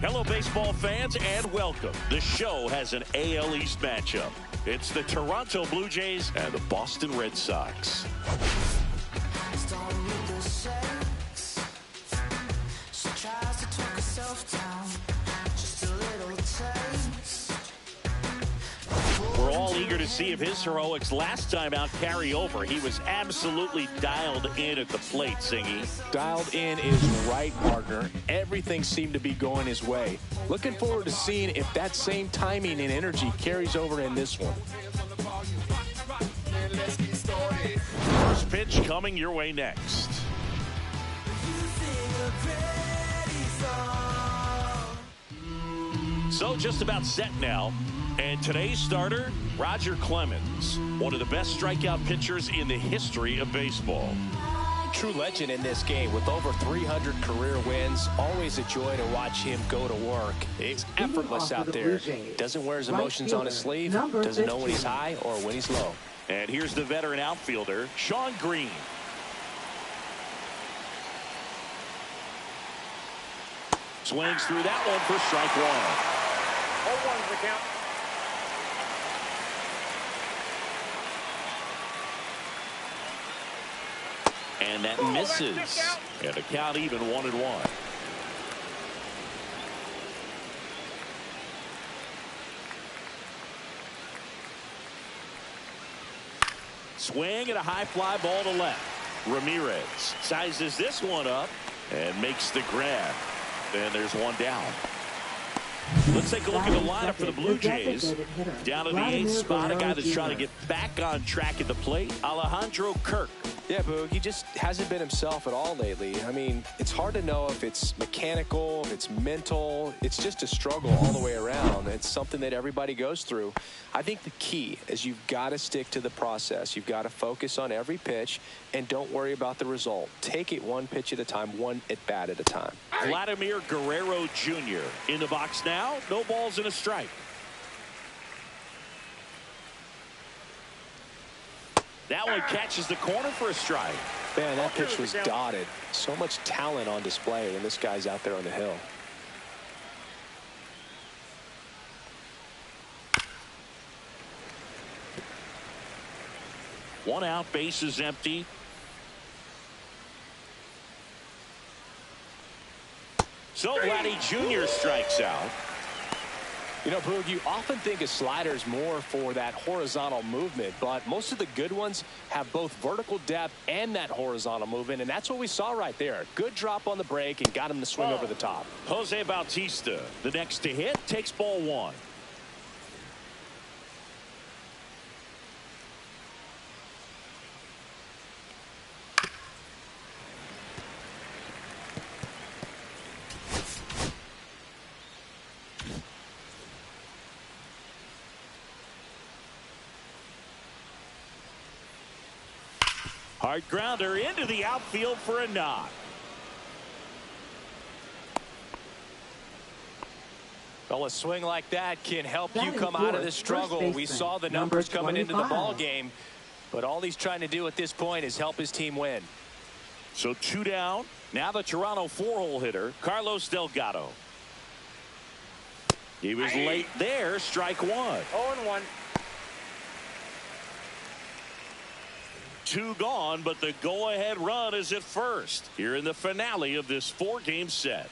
Hello, baseball fans, and welcome. The show has an AL East matchup. It's the Toronto Blue Jays and the Boston Red Sox. We're all eager to see if his heroics last time out carry over. He was absolutely dialed in at the plate, Singy. Dialed in is right, partner. Everything seemed to be going his way. Looking forward to seeing if that same timing and energy carries over in this one. First pitch coming your way next. So just about set now. And today's starter, Roger Clemens, one of the best strikeout pitchers in the history of baseball. True legend in this game with over 300 career wins. Always a joy to watch him go to work. It's effortless out there. Doesn't wear his emotions on his sleeve. Doesn't know when he's high or when he's low. And here's the veteran outfielder, Sean Green. Swings through that one for strike one. 0-1's the count. And that misses. And the count even 1-1. Swing and a high fly ball to left. Ramirez sizes this one up and makes the grab. And there's one down. Let's take a look at the lineup for the Blue Jays. Down to the 8th spot, a guy that's trying to get back on track at the plate, Alejandro Kirk. Yeah, Boog, he just hasn't been himself at all lately. I mean, it's hard to know if it's mechanical, if it's mental. It's just a struggle all the way around. It's something that everybody goes through. I think the key is you've got to stick to the process. You've got to focus on every pitch and don't worry about the result. Take it one pitch at a time, one at bat at a time. Vladimir Guerrero Jr. in the box now. No balls and a strike. That one catches the corner for a strike. Man, that pitch was dotted. So much talent on display when this guy's out there on the hill. One out, base is empty. So Vladdy Jr. strikes out. You know, Boog, you often think a slider is more for that horizontal movement, but most of the good ones have both vertical depth and that horizontal movement, and that's what we saw right there. Good drop on the break and got him to swing over the top. Jose Bautista, the next to hit, takes ball one. Hard grounder into the outfield for a knock. Well, a swing like that can help you come out of this struggle. We saw the numbers coming into the ball game, but all he's trying to do at this point is help his team win. So two down. Now the Toronto four-hole hitter, Carlos Delgado. He was late there. Strike one. 0-1. Two gone, but the go-ahead run is at first here in the finale of this four-game set.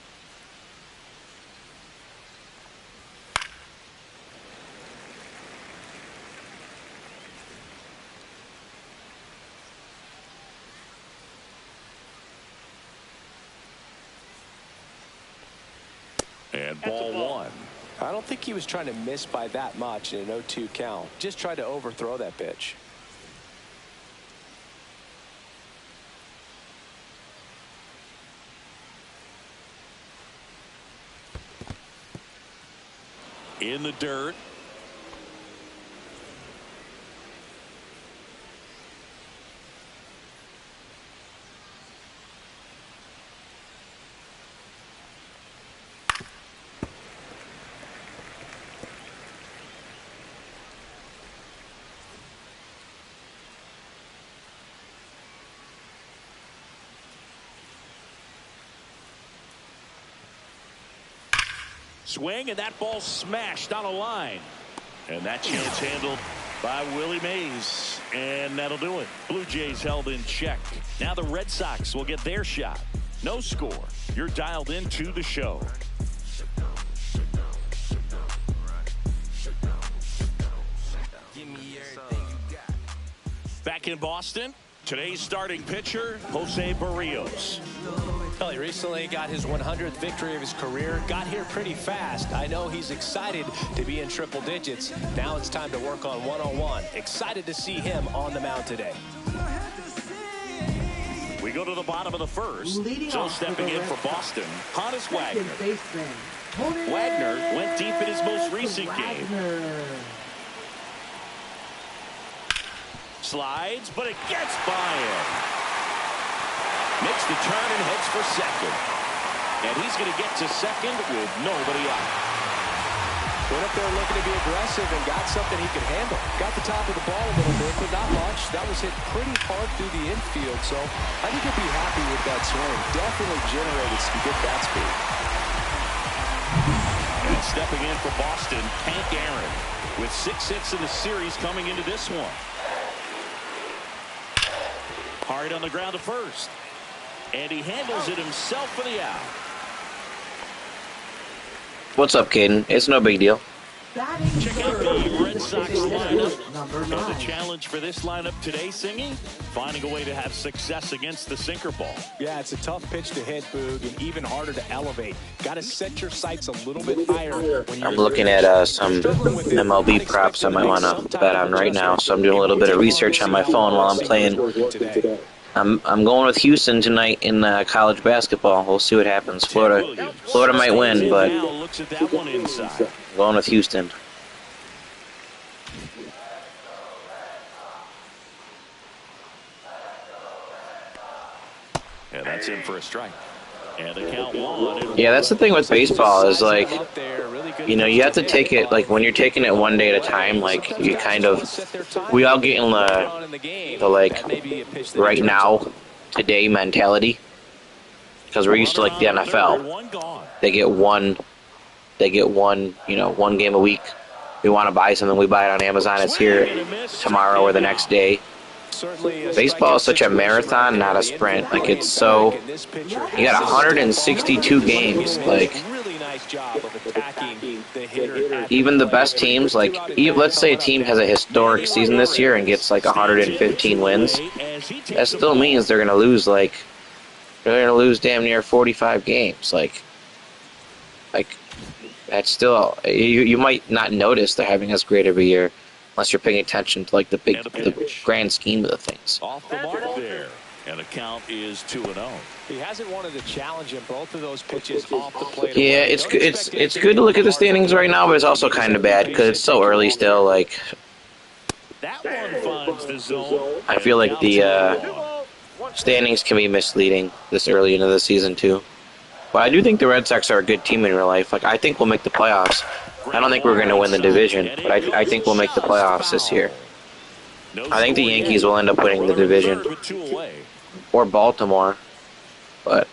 And ball one. I don't think he was trying to miss by that much in an 0-2 count. Just tried to overthrow that pitch. In the dirt. Swing, and that ball smashed on a line. And that chance handled by Willie Mays. And that'll do it. Blue Jays held in check. Now the Red Sox will get their shot. No score. You're dialed into the show. Back in Boston, today's starting pitcher, Jose Barrios. Well, he recently got his 100th victory of his career. Got here pretty fast. I know he's excited to be in triple digits. Now it's time to work on one-on-one. Excited to see him on the mound today. We go to the bottom of the first. So stepping in for Boston, Honus Wagner. Wagner went deep in his most recent game. Slides, but it gets by him. Makes the turn and heads for second. And he's going to get to second with nobody out. Went up there looking to be aggressive and got something he could handle. Got the top of the ball a little bit, but not much. That was hit pretty hard through the infield, so I think he'll be happy with that swing. Definitely generated some good bat speed. And stepping in for Boston, Hank Aaron, with 6 hits in the series coming into this one. Hard on the ground to first. And he handles it himself for the out. What's up, Caden? It's no big deal. Check out the Red Sox lineup. And the challenge for this lineup today, Singy, finding a way to have success against the sinker ball. Yeah, it's a tough pitch to hit, Boog, and even harder to elevate. Got to set your sights a little bit higher. When I'm looking at some MLB props I might want to bet on right now, so I'm doing a little bit of research on my phone while I'm playing. I'm going with Houston tonight in college basketball. We'll see what happens. Florida might win, but I'm going with Houston. Yeah, that's in for a strike. And the count 1. Yeah, that's the thing with baseball is, like, you know, you have to take it, like, when you're taking it one day at a time, like, you kind of, we all get in the like, right now, today mentality, because we're used to, like, the NFL. They get one, you know, one game a week. We want to buy something, we buy it on Amazon, it's here tomorrow or the next day. Baseball is such a marathon, not a sprint. Like, it's so, you got 162 games. Like, even the best teams, like, let's say a team has a historic season this year and gets like 115 wins, that still means they're going to lose, like, they're going to lose damn near 45 games. Like that's still, you might not notice they're having as great of a year unless you're paying attention to, like, the grand scheme of the things. Off the mark there. And the count is 2-0. He hasn't wanted to challenge in both of those pitches off the plate. Yeah, it's good to look at the standings right now, but it's also kind of bad because it's so early still. Like, that one finds the zone. I feel like the standings can be misleading this early into the season too. But I do think the Red Sox are a good team in real life. Like, I think we'll make the playoffs. I don't think we're going to win the division, but I think we'll make the playoffs this year. I think the Yankees will end up winning the division. Or Baltimore. But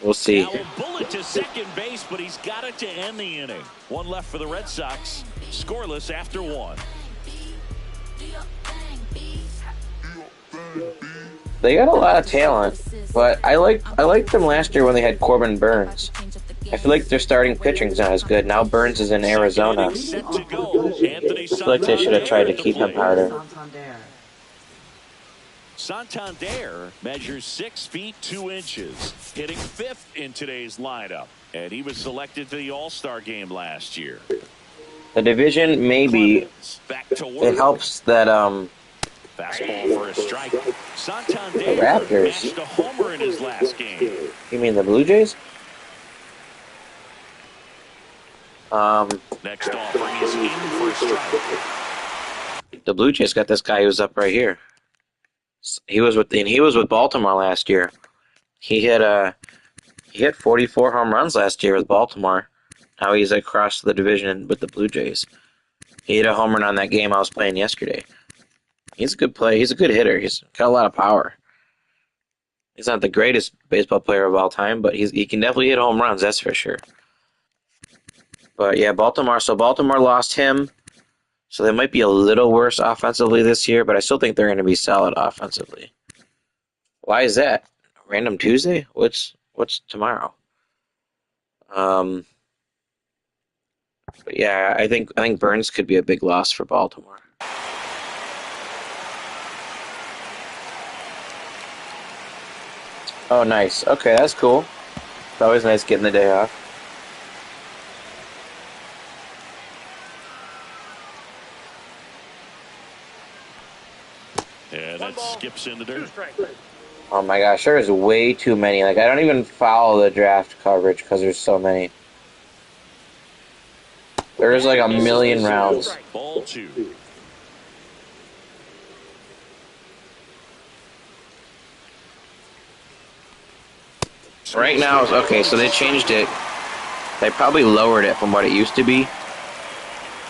we'll see. Now a bullet to second base, but he's got it to end the inning. One left for the Red Sox. Scoreless after 1. They got a lot of talent, but I liked them last year when they had Corbin Burns. I feel like their starting pitching's not as good. Now Burns is in Arizona. I feel like they should have tried to keep him harder. Santander measures 6 feet 2 inches, hitting 5th in today's lineup, and he was selected to the All-Star game last year. The division, maybe, it helps that fastball for a strike. Santander the Raptors matched a homer in his last game. You mean the Blue Jays? Next offering is in for a strike. The Blue Jays got this guy who's up right here. He was with Baltimore last year. He hit 44 home runs last year with Baltimore. Now he's across the division with the Blue Jays. He hit a home run on that game I was playing yesterday. He's a good player. He's a good hitter. He's got a lot of power. He's not the greatest baseball player of all time, but he can definitely hit home runs, that's for sure. But yeah, Baltimore. So Baltimore lost him. So they might be a little worse offensively this year, but I still think they're going to be solid offensively. Why is that? Random Tuesday? What's tomorrow? But yeah, I think Burns could be a big loss for Baltimore. Oh, nice. Okay, that's cool. It's always nice getting the day off. Yeah, that skips into dirt. Oh my gosh, there is way too many. Like, I don't even follow the draft coverage because there's so many. There's like a million rounds. Ball 2. Right now, okay, so they changed it. They probably lowered it from what it used to be.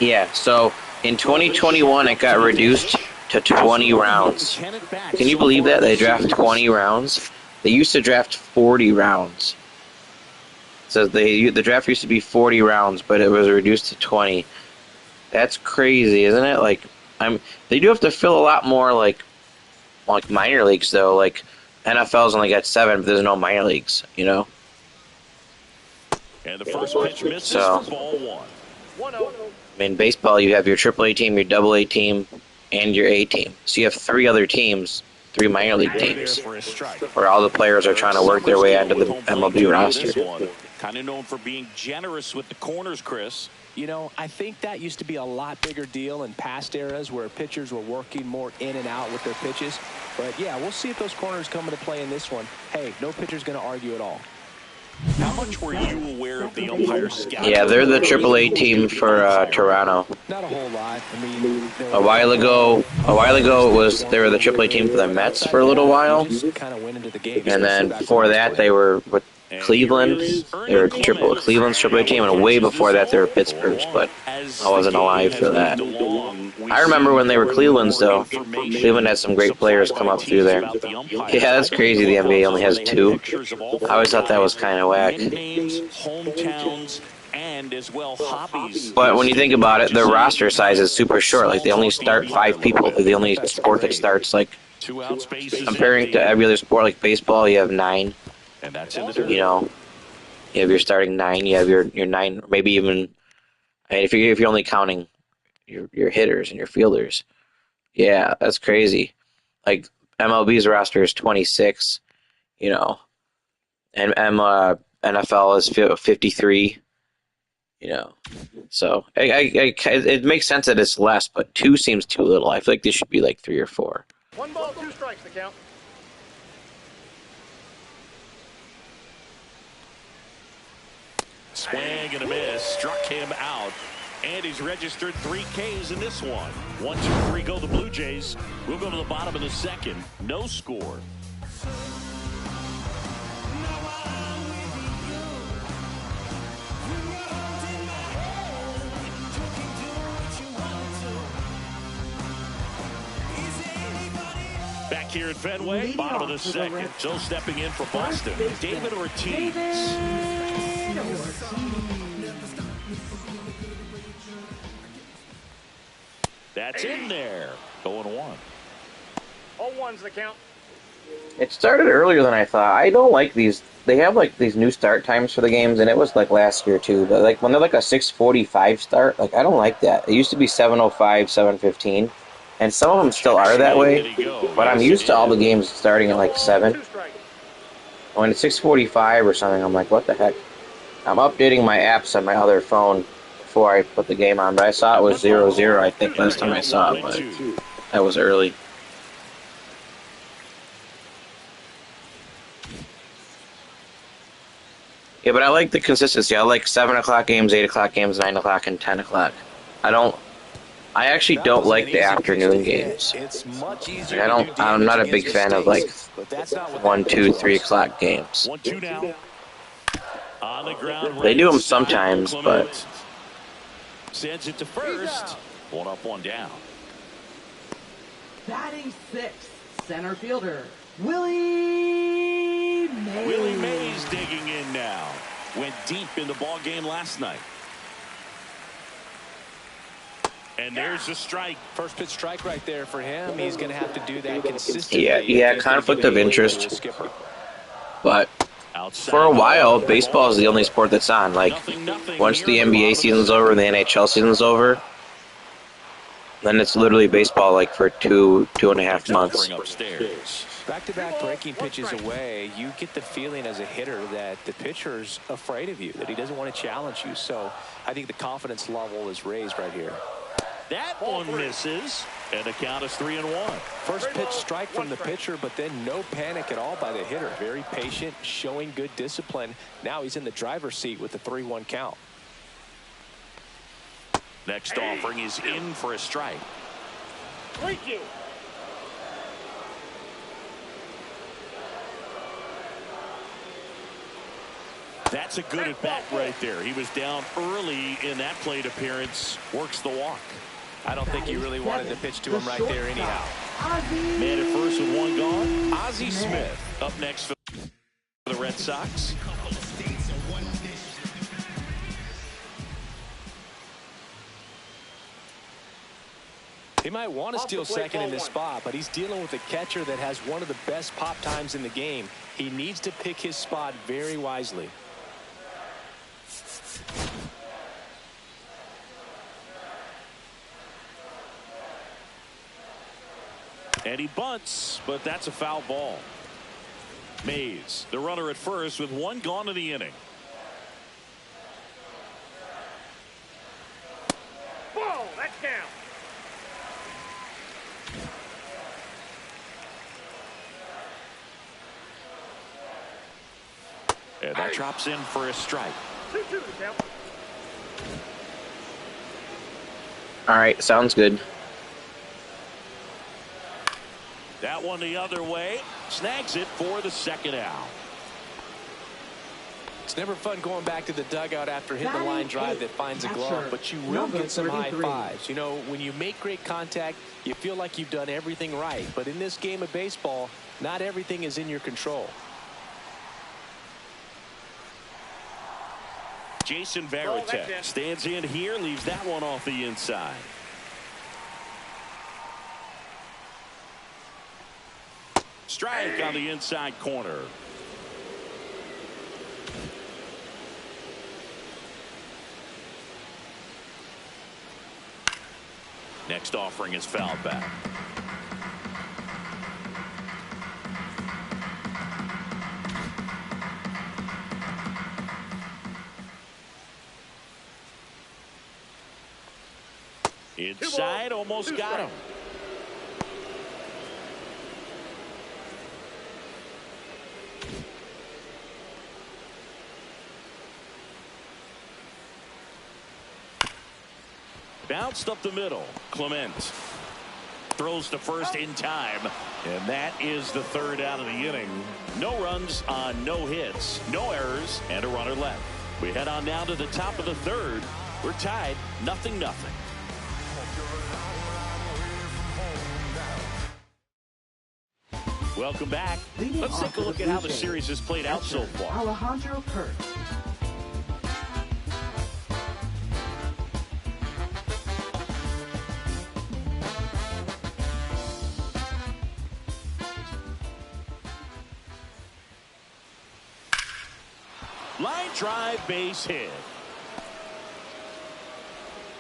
Yeah, so in 2021, it got reduced to 20 rounds. Can you believe that? They draft 20 rounds? They used to draft 40 rounds. So the draft used to be 40 rounds, but it was reduced to 20. That's crazy, isn't it? Like, they do have to fill a lot more like minor leagues though. Like NFL's only got 7, but there's no minor leagues, you know. And the first pitch misses for ball 1. I mean, baseball, you have your AAA team, your AA team, and your A team. So you have 3 other teams, 3 minor league teams, where all the players are trying to work their way onto the MLB roster. Kind of known for being generous with the corners, Chris. You know, I think that used to be a lot bigger deal in past eras where pitchers were working more in and out with their pitches. But, yeah, we'll see if those corners come into play in this one. Hey, no pitcher's going to argue at all. How much were you aware of the umpire scout? Yeah, they're the AAA team for Toronto. Not a whole lot. I mean, a while ago, they were the AAA team for the Mets for a little while, and then before that they were with Cleveland. They were Cleveland's AAA team, and way before that they were Pittsburgh's, but I wasn't alive for that. I remember when they were Cleveland's, though. Cleveland had some great players come up through there. Yeah, that's crazy. The NBA only has 2. I always thought that was kind of whack. But when you think about it, their roster size is super short. Like, they only start 5 people. They're the only sport that starts, like, comparing to every other sport, like baseball, you have 9. And that's in the dirt. You know, you have your starting 9. You have your 9, maybe even. I mean, if you're only counting your hitters and your fielders, yeah, that's crazy. Like MLB's roster is 26. You know, and NFL is 53. You know, so it makes sense that it's less, but 2 seems too little. I feel like this should be like 3 or 4. 1 ball, 2 strikes to count. Swing and a miss, struck him out, and he's registered 3 Ks in this one. 1, 2, 3, go the Blue Jays. We'll go to the bottom of the 2nd. No score. Back here at Fenway, bottom of the 2nd. So stepping in for Boston, David Ortiz. That's in there. Going 1. All 1's the count. It started earlier than I thought. I don't like these. They have like these new start times for the games, and it was like last year too. But like when they're like a 6:45 start, like I don't like that. It used to be 7:05, 7:15, and some of them still are that way. But I'm used to all the games starting at like 7. When it's 6:45 or something, I'm like, what the heck? I'm updating my apps on my other phone before I put the game on, but I saw it was 0-0, I think, last time I saw it, but that was early. Yeah, but I like the consistency. I like 7 o'clock games, 8 o'clock games, 9 o'clock, and 10 o'clock. I actually don't like the afternoon games. I'm not a big fan of like 1, 2, 3 o'clock games. 1-2 now. On the ground, they do them sometimes, but sends it to first. 1 up, 1 down. Batting 6th, center fielder Willie Mays. Willie Mays digging in now. Went deep in the ball game last night. And there's the strike. First pitch strike right there for him. He's going to have to do that consistently. Yeah, conflict of interest. But Outside for a while, baseball is the only sport that's on. Like, once the NBA season's over and the NHL season's over, then it's literally baseball like for two and a half months. Back-to-back breaking pitches away, you get the feeling as a hitter that the pitcher's afraid of you, that he doesn't want to challenge you. So I think the confidence level is raised right here. That one misses, and the count is 3-1. First pitch strike from the pitcher, but then no panic at all by the hitter. Very patient, showing good discipline. Now he's in the driver's seat with the 3-1 count. Next offering is in for a strike. Thank you. That's a good at bat right there. He was down early in that plate appearance. Works the walk. I don't think he really wanted to pitch to him right there anyhow. Man at first with one gone. Ozzie Smith up next for the Red Sox. He might want to steal second in this spot, but he's dealing with a catcher that has one of the best pop times in the game. He needs to pick his spot very wisely. And he bunts, but that's a foul ball. Mays, the runner at first with one gone in the inning. Whoa, that's down. And that drops in for a strike. 2-2 the count. All right, sounds good. That one the other way. Snags it for the second out. It's never fun going back to the dugout after hitting the line drive that finds a glove, but you will get some high fives. You know, when you make great contact, you feel like you've done everything right. But in this game of baseball, not everything is in your control. Jason Varitek stands in here, leaves that one off the inside. Strike on the inside corner. Next offering is fouled back. Inside, almost got him. Bounced up the middle. Clement throws to first in time, and that is the third out of the inning. No runs on no hits, no errors, and a runner left. We head on down to the top of the third. We're tied 0-0. Welcome back. Let's take a look at how the series has played out so far. Alejandro Kirk. Line drive, base hit.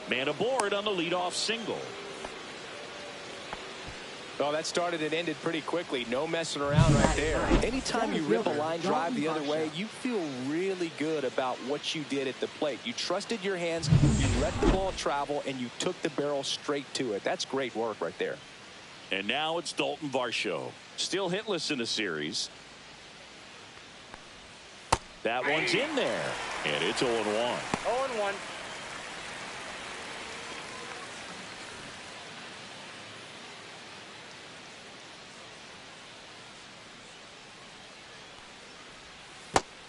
Man aboard on the leadoff single. Oh, that started and ended pretty quickly. No messing around right there. Anytime you rip a line drive the other way, you feel really good about what you did at the plate. You trusted your hands, you let the ball travel, and you took the barrel straight to it. That's great work right there. And now it's Dalton Varsho. Still hitless in the series. That one's in there, and it's 0-1. 0-1.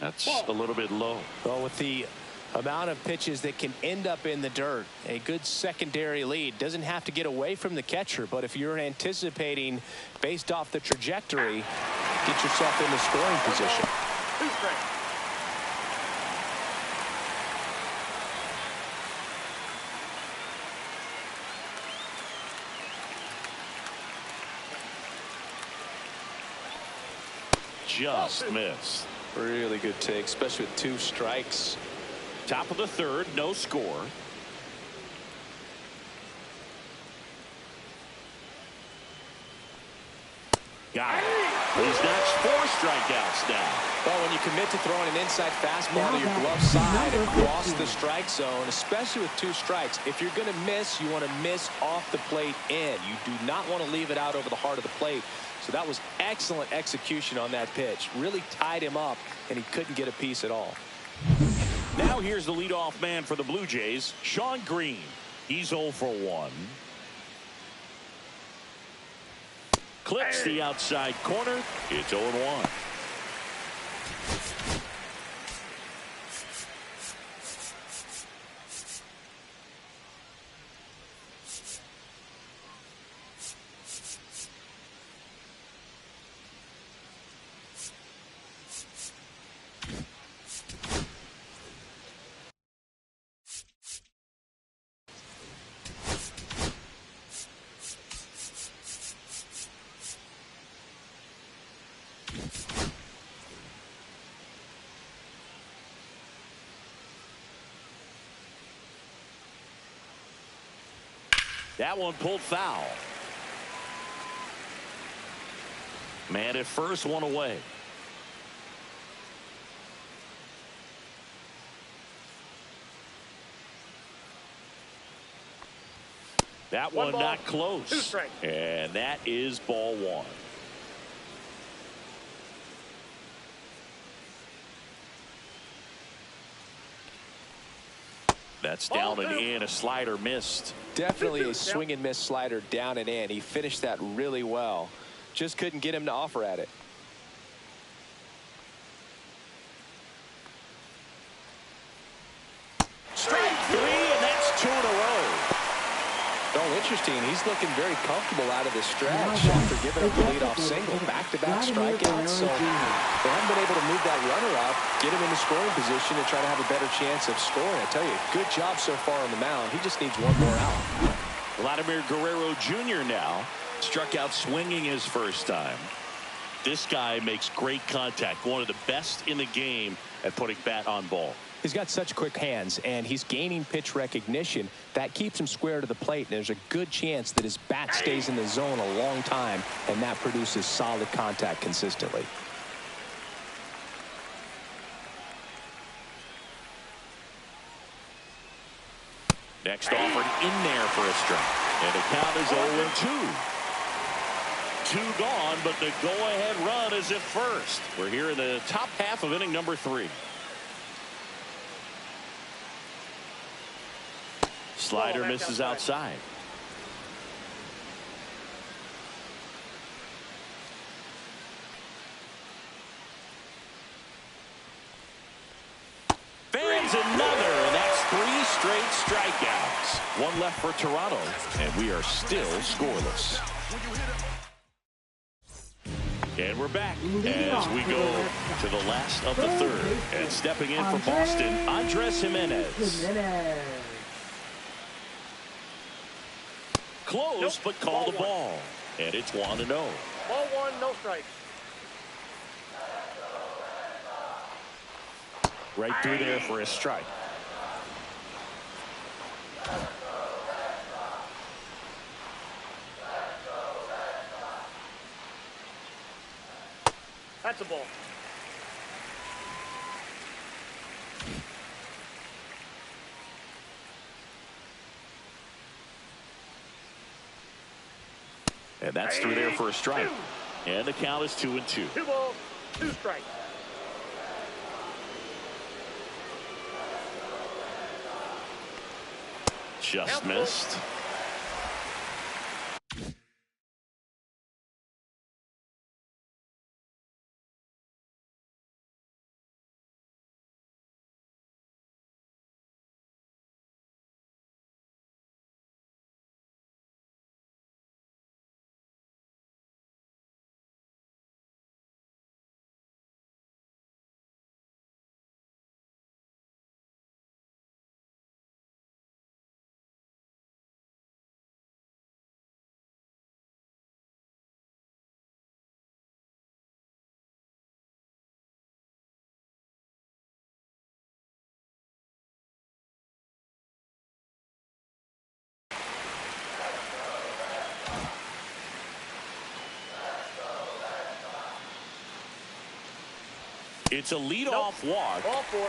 That's a little bit low. Well, with the amount of pitches that can end up in the dirt, a good secondary lead doesn't have to get away from the catcher, but if you're anticipating based off the trajectory, get yourself in the scoring position. 2 strikes. just missed. Really good take, especially with 2 strikes. Top of the third, no score. Got it. He's notched 4 strikeouts now. Well, when you commit to throwing an inside fastball to your glove side and cross the strike zone, especially with 2 strikes, if you're going to miss, you want to miss off the plate in. You do not want to leave it out over the heart of the plate. So that was excellent execution on that pitch. Really tied him up, and he couldn't get a piece at all. Now here's the leadoff man for the Blue Jays, Shawn Green. He's 0 for 1. Clips the outside corner. It's 0-1. That one pulled foul. Man at first, 1 away. That one not close. And that is ball 1. That's down and in. A slider missed. Definitely a swing and miss slider down and in. He finished that really well. Just couldn't get him to offer at it. Strike 3, and that's 2 in a row. Oh, interesting. He's looking very comfortable out of the stretch after giving up the leadoff single. Back-to-back strikeouts. So they haven't been able to move that runner up, get him in the scoring position, and try to have a better chance of scoring. I tell you, good job so far on the mound. He just needs 1 more out. Vladimir Guerrero Jr. now struck out swinging his first time. This guy makes great contact. One of the best in the game at putting bat on ball. He's got such quick hands, and he's gaining pitch recognition. That keeps him square to the plate, and there's a good chance that his bat stays in the zone a long time, and that produces solid contact consistently. Next offered in there for a strike. And the count is 0-2. 2 gone, but the go-ahead run is at first. We're here in the top half of inning number 3. Slider misses outside. Fans another, and that's 3 straight strikeouts. 1 left for Toronto, and we are still scoreless. And we're back as we go to the last of the third. And stepping in for Boston, Andres Jimenez. Close, but called a ball. And it's 1-0. Ball 1, no strikes. Right through there for a strike. That's a ball. And that's through there for a strike. And the count is 2-2. 2 balls, 2 strikes. Just missed. It's a leadoff walk,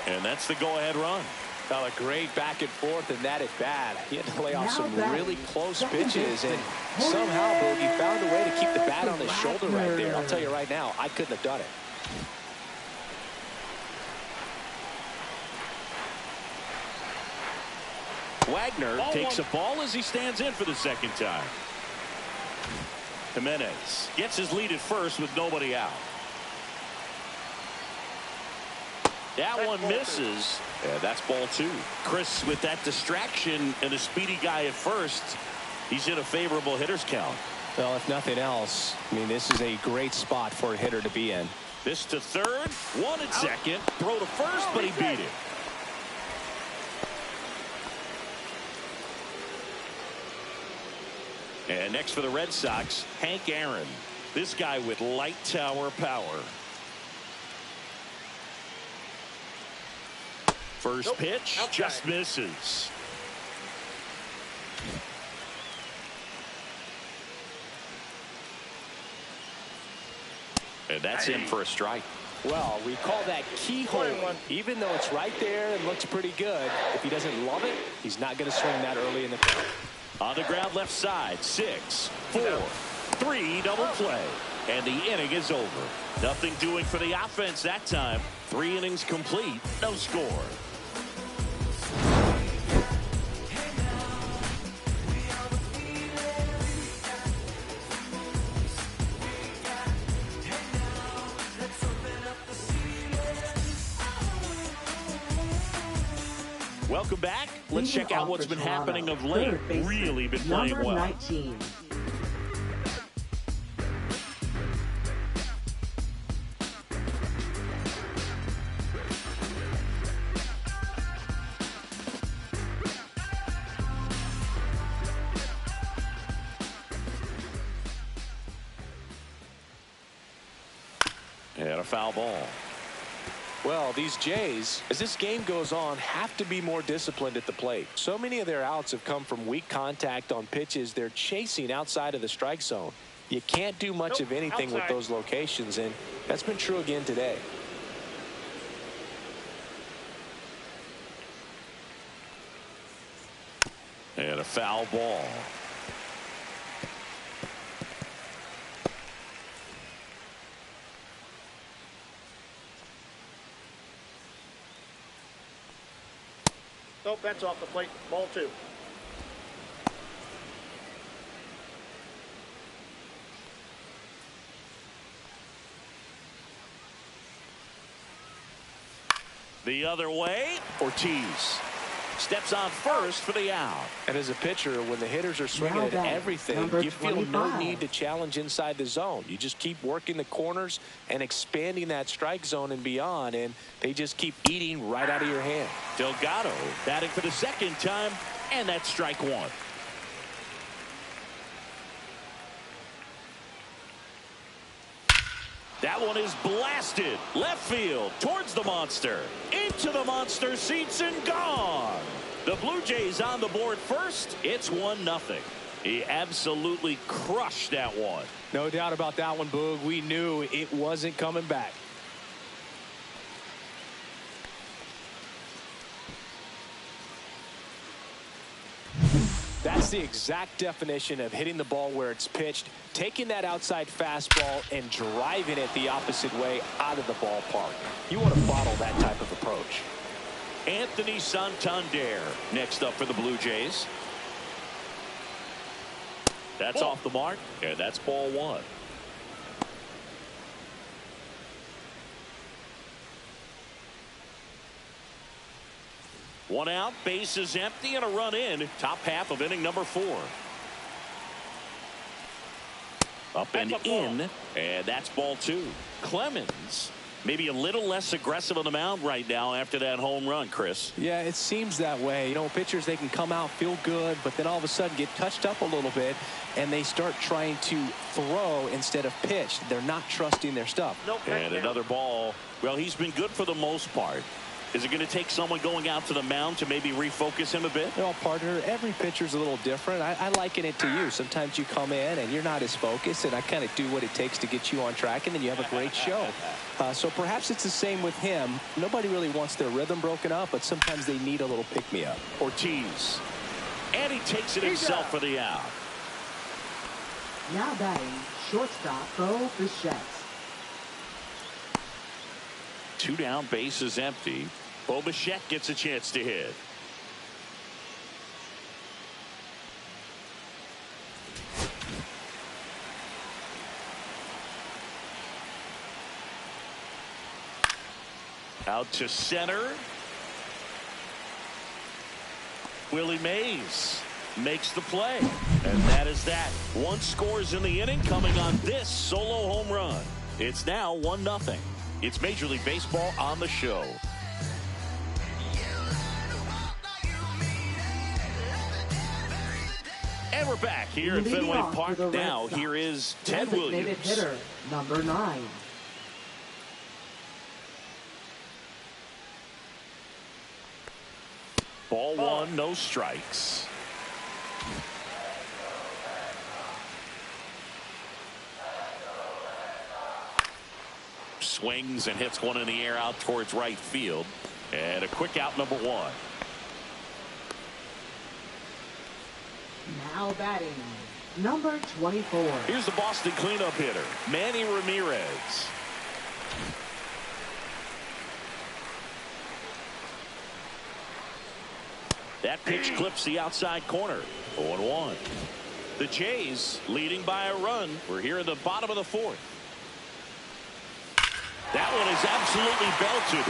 and that's the go-ahead run. Well, a great back and forth in that at bat. He had to lay off some really close pitches, and somehow, Boogie found a way to keep the bat on his shoulder right there. I'll tell you right now, I couldn't have done it. Wagner takes a ball as he stands in for the second time. Jimenez gets his lead at first with nobody out. That one misses. Yeah, that's ball 2. Chris, with that distraction and a speedy guy at first, he's in a favorable hitter's count. Well, if nothing else, I mean, this is a great spot for a hitter to be in. This to third, one at second, throw to first, but he beat it. And next for the Red Sox, Hank Aaron. This guy with light tower power. First pitch just misses. And that's in for a strike. Well, we call that keyhole. Even though it's right there and looks pretty good, if he doesn't love it, he's not going to swing that early in the game. On the ground left side, 6, 4, 3 double play. And the inning is over. Nothing doing for the offense that time. 3 innings complete, no score. Welcome back. Let's check out what's been happening of late. Really been playing well. 19. And a foul ball. Well, these Jays, as this game goes on, have to be more disciplined at the plate. So many of their outs have come from weak contact on pitches they're chasing outside of the strike zone. You can't do much of anything with those locations, and that's been true again today. And a foul ball. Nope, that's off the plate. Ball 2. The other way, Ortiz steps on first for the out. And as a pitcher, when the hitters are swinging at everything, you feel no need to challenge inside the zone. You just keep working the corners and expanding that strike zone and beyond, and they just keep eating right out of your hand. Delgado batting for the second time, and that's strike 1. That one is blasted left field towards the monster, into the monster seats and gone. The Blue Jays on the board first. It's 1-0. He absolutely crushed that one. No doubt about that one, Boog. We knew it wasn't coming back. That's the exact definition of hitting the ball where it's pitched, taking that outside fastball and driving it the opposite way out of the ballpark. You want to bottle that type of approach. Anthony Santander next up for the Blue Jays. That's off the mark, and that's ball 1. One out, bases empty, and a run in. Top half of inning number 4. Up and in, and that's ball 2. Clemens maybe a little less aggressive on the mound right now after that home run, Chris. Yeah, it seems that way. You know, pitchers, they can come out, feel good, but then all of a sudden get touched up a little bit, and they start trying to throw instead of pitch. They're not trusting their stuff. And another ball. Well, he's been good for the most part. Is it going to take someone going out to the mound to maybe refocus him a bit? Well, partner, every pitcher's a little different. I liken it to you. Sometimes you come in and you're not as focused, and I kind of do what it takes to get you on track, and then you have a great show. So perhaps it's the same with him. Nobody really wants their rhythm broken up, but sometimes they need a little pick-me-up. Ortiz. And he takes it himself for the out. Now batting, shortstop, Bo Bichette. 2 down, base is empty. Bo Bichette gets a chance to hit. Out to center. Willie Mays makes the play. And that is that. 1 scores in the inning coming on this solo home run. It's now 1-0. It's Major League Baseball on the show. And we're back here at Fenway Park now. Here is Ted Williams. Hitter, number 9. Ball 1, no strikes. Swings and hits one in the air out towards right field. And a quick out, number 1. Now batting, number 24. Here's the Boston cleanup hitter, Manny Ramirez. That pitch clips the outside corner. 0-1. The Jays leading by a run. We're here in the bottom of the 4th. That one is absolutely belted.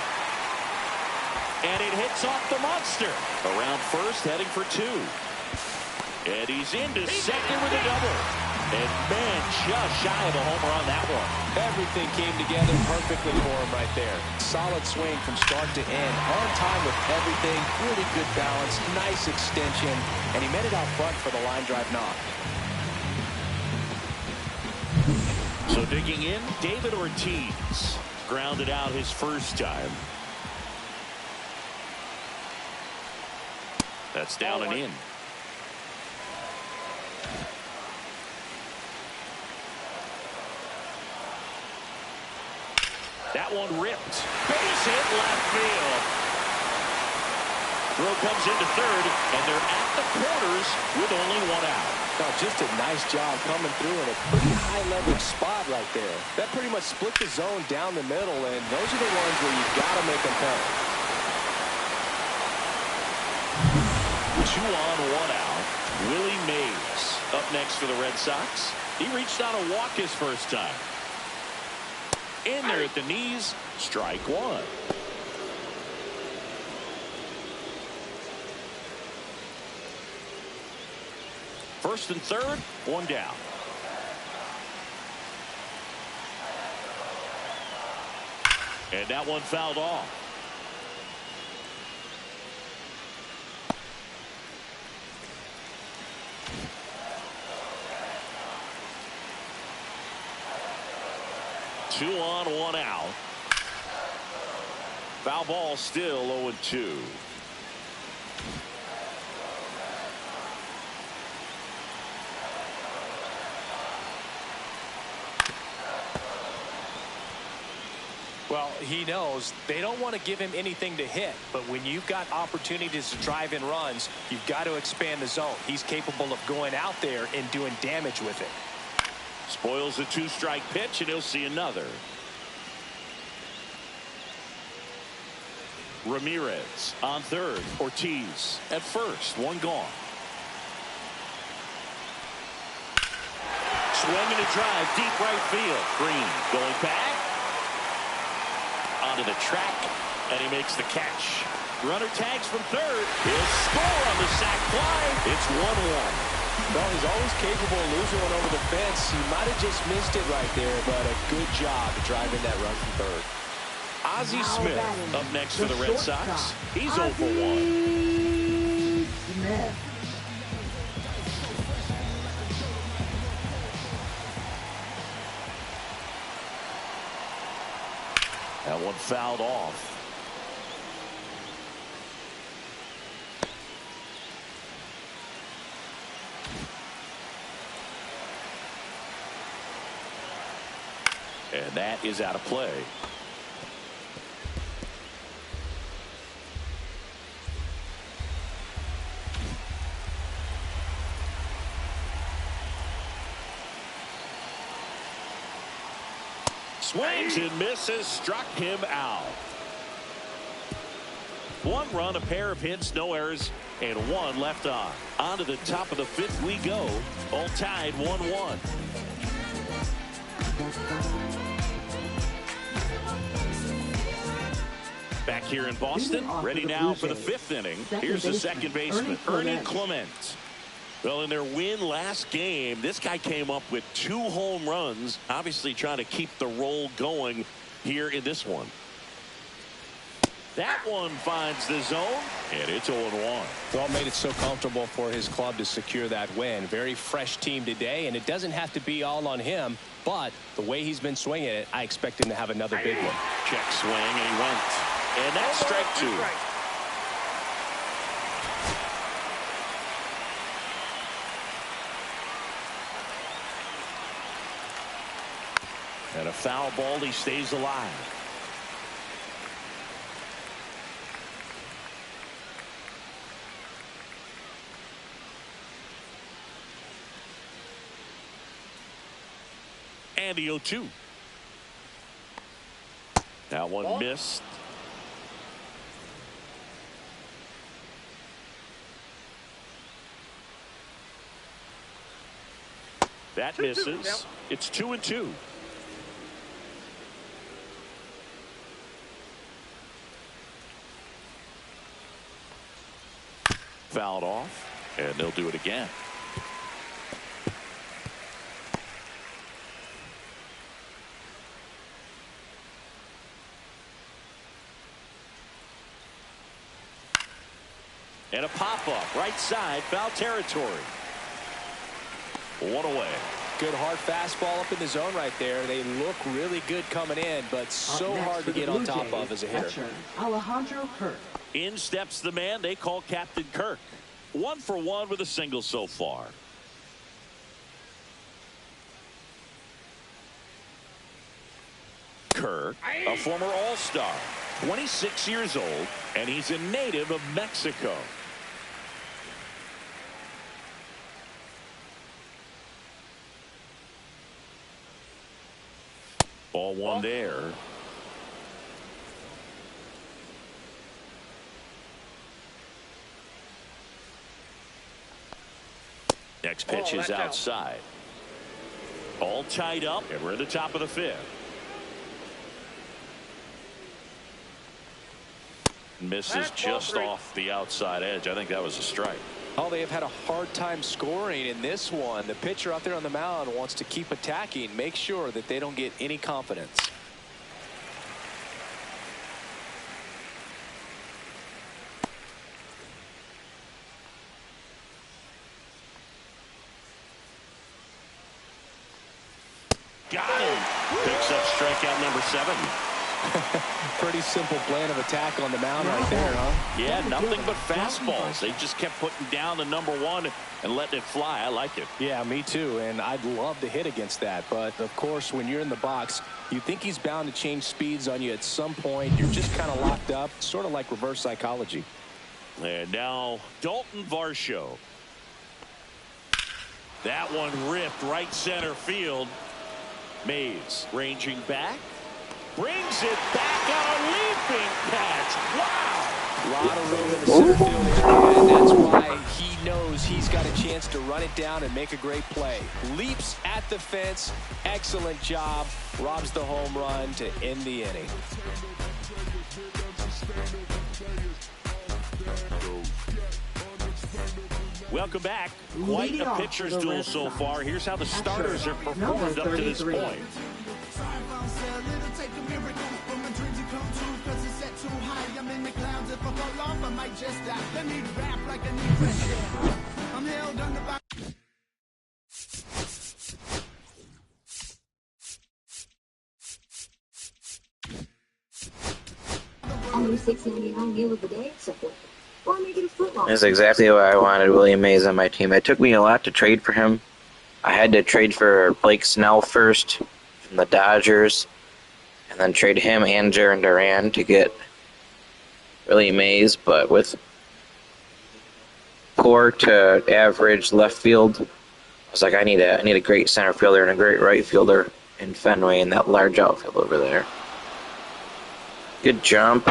And it hits off the monster. Around first, heading for 2. And he's into second with a double. And man, just shy of a homer on that one. Everything came together perfectly for him right there. Solid swing from start to end. On time with everything. Really good balance. Nice extension. And he made it out front for the line drive knock. So digging in, David Ortiz. Grounded out his first time. That's down and in. That one ripped. Base hit left field. Throw comes into third, and they're at the corners with only 1 out. Oh, just a nice job coming through in a pretty high leverage spot right there. That pretty much split the zone down the middle, and those are the ones where you got to make them count. 2 on, 1 out. Willie Mays up next for the Red Sox. He reached on a walk his first time. In there at the knees, strike 1. First and third, 1 down. And that one fouled off. Two on, 1 out. Foul ball still 0-2. Well, he knows they don't want to give him anything to hit, but when you've got opportunities to drive in runs, you've got to expand the zone. He's capable of going out there and doing damage with it. Spoils a 2-strike pitch, and he'll see another. Ramirez on third. Ortiz at first. 1 gone. Swinging a drive deep right field. Green going back. Onto the track, and he makes the catch. Runner tags from third. He'll score on the sac fly. It's 1-1. Well, he's always capable of losing one over the fence. He might have just missed it right there, but a good job driving that run from third. Ozzie Smith up next for the Red Sox. He's 0 for 1. Smith. That one fouled off. And that is out of play. Swings and misses, struck him out. One run, a pair of hits, no errors, and one left on. On to the top of the fifth we go. All tied 1-1. Back here in Boston, ready now for the fifth inning. Here's the second baseman, Ernie Clement. Well, in their win last game, this guy came up with 2 home runs, obviously trying to keep the roll going here in this one. That one finds the zone, and it's 0-1. Well, made it so comfortable for his club to secure that win. Very fresh team today, and it doesn't have to be all on him, but the way he's been swinging it, I expect him to have another big one. Check swing, and he went. And that's strike 2. And a foul ball, he stays alive. And the 0-2. That one missed. That misses. It's 2-2. Fouled off, and they'll do it again. And a pop-up, right side, foul territory. 1 away. Good hard fastball up in the zone right there. They look really good coming in, but so hard to get on top of as a hitter. Alejandro Kirk. In steps the man they call Captain Kirk. 1 for 1 with a single so far. Kirk, a former All-Star, 26 years old, and he's a native of Mexico. Ball 1 there. Next pitch is outside. All tied up, and we're at the top of the fifth. Misses just off the outside edge. I think that was a strike. Oh, they have had a hard time scoring in this one. The pitcher out there on the mound wants to keep attacking, make sure that they don't get any confidence. Got him. Picks up strikeout number 7. Pretty simple plan of attack on the mound right there, huh? Yeah, nothing but fastballs. They just kept putting down the number 1 and letting it fly. I like it. Yeah, me too, and I'd love to hit against that. But, of course, when you're in the box, you think he's bound to change speeds on you at some point. You're just kind of locked up, sort of like reverse psychology. And now Dalton Varsho. That one ripped right center field. Mays ranging back. Brings it back on a leaping catch. Wow. A lot of room in the center field area, and that's why he knows he's got a chance to run it down and make a great play. Leaps at the fence. Excellent job. Robs the home run to end the inning. Welcome back. Quite a pitcher's duel so far. Here's how the starters have performed up to this point. Only $6.99 meal of the day, except or make it a foot long. That's exactly what I wanted Willie Mays on my team. It took me a lot to trade for him. I had to trade for Blake Snell first from the Dodgers, and then trade him and Jarren Duran to get Willie Mays, but with poor to average left field, I was like, I need a great center fielder and a great right fielder in Fenway and that large outfield over there. Good jump.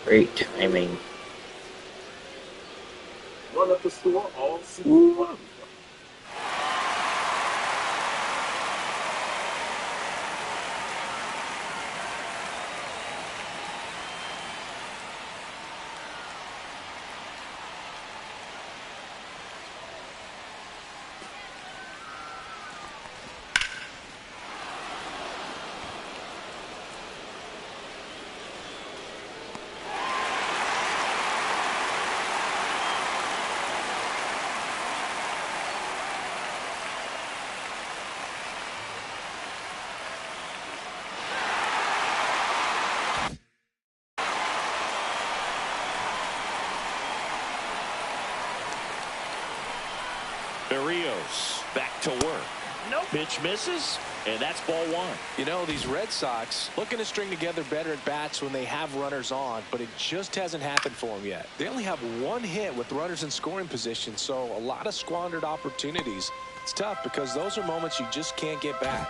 Great timing. Run up the score all season long. Berrios back to work. Nope. Pitch misses, and that's ball one. You know, these Red Sox looking to string together better at bats when they have runners on, but it just hasn't happened for them yet. They only have one hit with runners in scoring position, so a lot of squandered opportunities. It's tough because those are moments you just can't get back.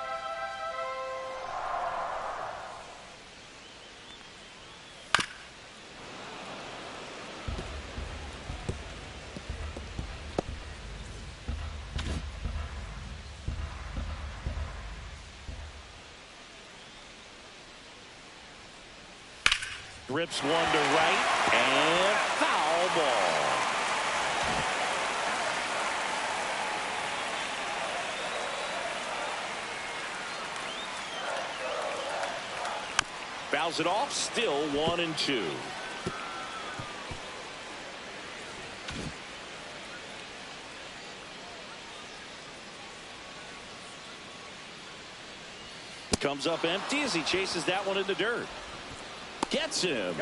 Rips one to right, and foul ball. Fouls it off, still 1-2. Comes up empty as he chases that one in the dirt. Gets him.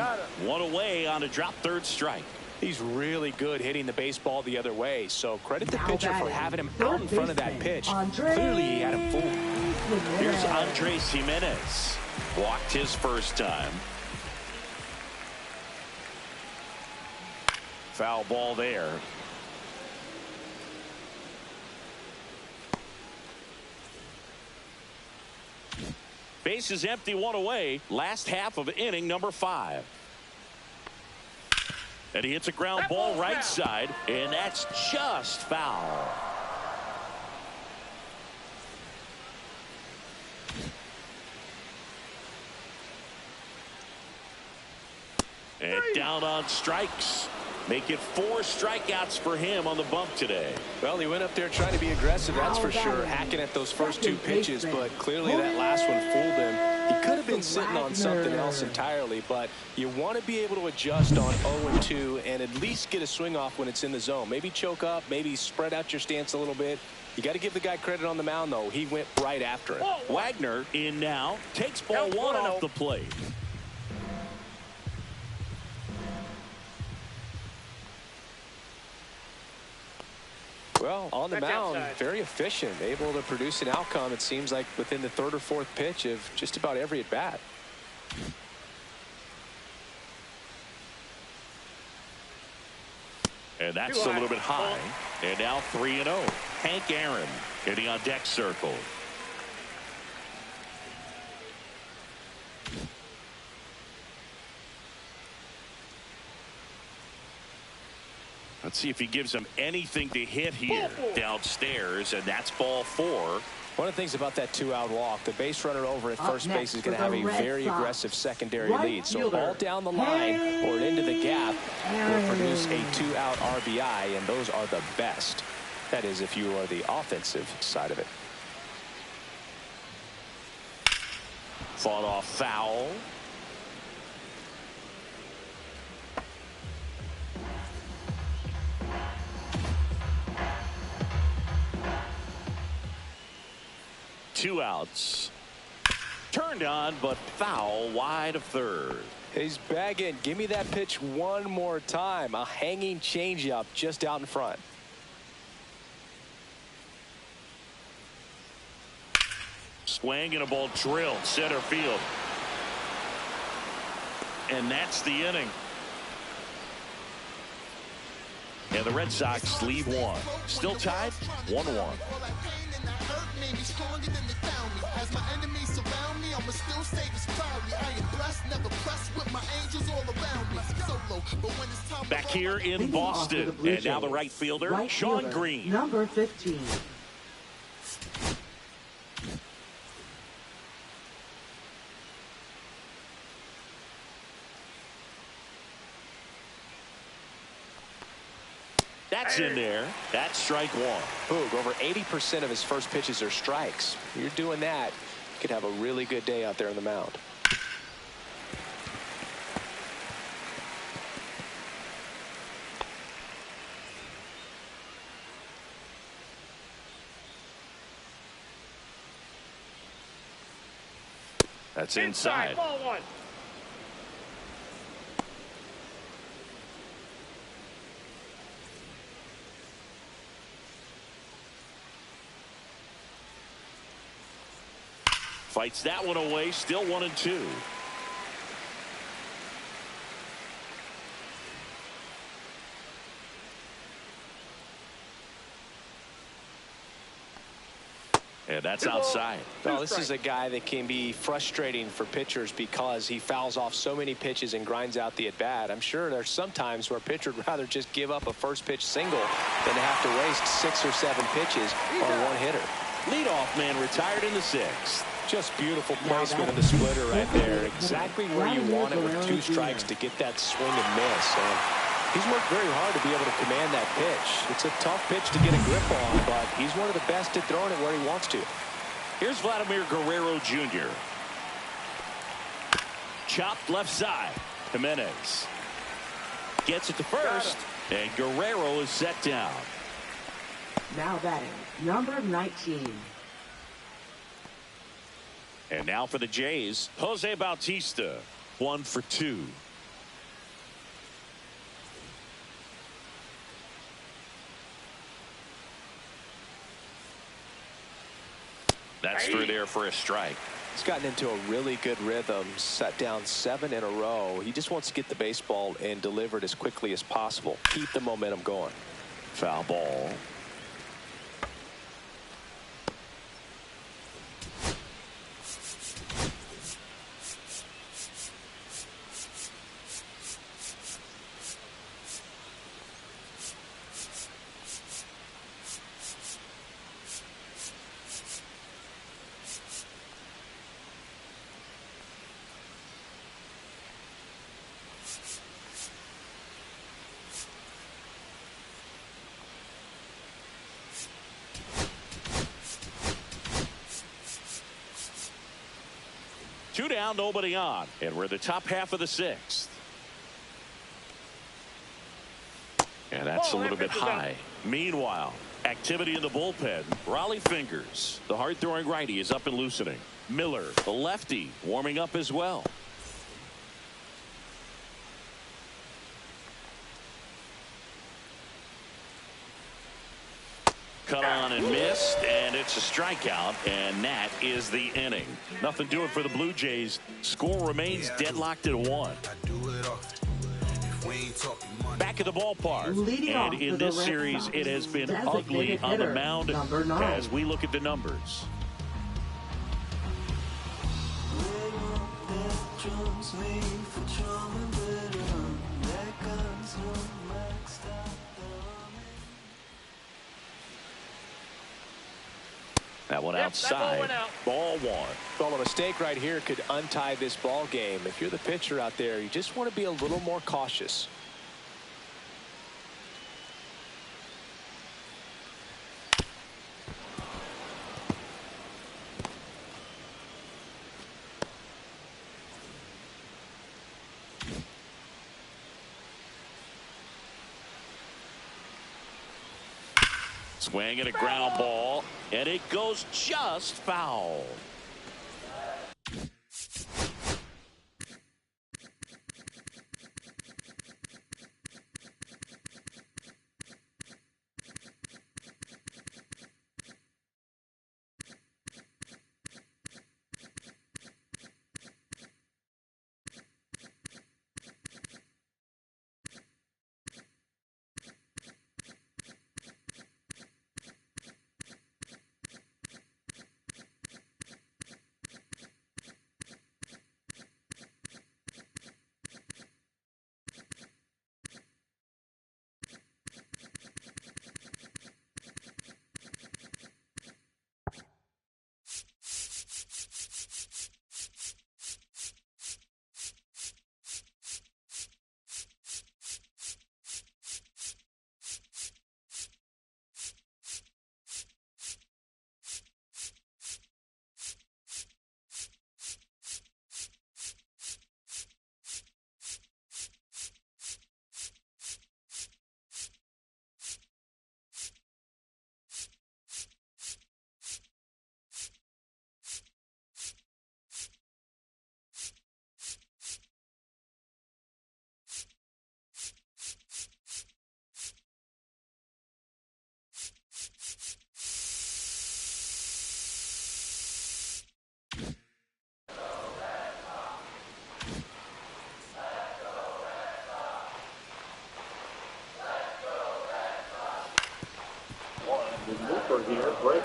One away on a drop third strike. He's really good hitting the baseball the other way, so credit the pitcher for having him out in front of that pitch. Clearly he had him fooled. Here's Andres Jimenez. Walked his first time. Foul ball there. Base is empty, one away. Last half of inning number 5. And he hits a ground ball right side, and that's just foul. And down on strikes. Make it 4 strikeouts for him on the bump today. Well, he went up there trying to be aggressive, that's for sure, hacking at those first 2 pitches, but clearly that last one fooled him. He could have been sitting on something else entirely, but you want to be able to adjust on 0-2 and at least get a swing off when it's in the zone. Maybe choke up, maybe spread out your stance a little bit. You got to give the guy credit on the mound, though. He went right after it. Wagner in now, takes ball 1 off the plate. Well, on the mound, very efficient, able to produce an outcome, it seems like, within the 3rd or 4th pitch of just about every at-bat. And that's a little bit high. And now 3-0. Hank Aaron hitting on deck circle. Let's see if he gives him anything to hit here downstairs, and that's ball 4. One of the things about that 2-out walk, the base runner over at first base is going to have a very aggressive secondary lead. So all down the line or into the gap will produce a 2-out RBI, and those are the best. That is, if you are the offensive side of it. Fought off foul. Two outs. Turned on, but foul wide of third. He's bagging. Give me that pitch one more time. A hanging changeup just out in front. Swing and a ball drilled center field. And that's the inning. And the Red Sox lead one. Still tied 1-1. Back here in Boston. And now the right fielder, Sean Green. Number 15. That's in there. That's strike one. Boog, over 80% of his first pitches are strikes. You're doing that, you could have a really good day out there on the mound. That's inside. Ball one. Fights that one away. Still 1-2. And that's outside. Well, this is a guy that can be frustrating for pitchers because he fouls off so many pitches and grinds out the at-bat. I'm sure there's some times where a pitcher would rather just give up a first pitch single than to have to waste 6 or 7 pitches on one hitter. Leadoff man retired in the 6th. Just beautiful placement of the splitter right there. Exactly where you want it with 2 strikes to get that swing and miss. And he's worked very hard to be able to command that pitch. It's a tough pitch to get a grip on, but he's one of the best at throwing it where he wants to. Here's Vladimir Guerrero Jr. Chopped left side. Jimenez gets it to first, and Guerrero is set down. Now batting, number 19. And now for the Jays, Jose Bautista, 1 for 2. That's through there for a strike. He's gotten into a really good rhythm, set down 7 in a row. He just wants to get the baseball and deliver it as quickly as possible. Keep the momentum going. Foul ball. Two down, nobody on, and we're the top half of the 6th. And that's a little bit high. Meanwhile, activity in the bullpen. Raleigh Fingers, the hard-throwing righty, is up and loosening. Miller, the lefty, warming up as well. Cut on and missed, and it's a strikeout, and that is the inning. Nothing doing for the Blue Jays. Score remains deadlocked at 1. Back at the ballpark, and in this series, it has been ugly on the mound as we look at the numbers. That one outside. Ball 1. Well, a mistake right here could untie this ball game. If you're the pitcher out there, you just want to be a little more cautious. Swing and a ground ball, and it goes just foul.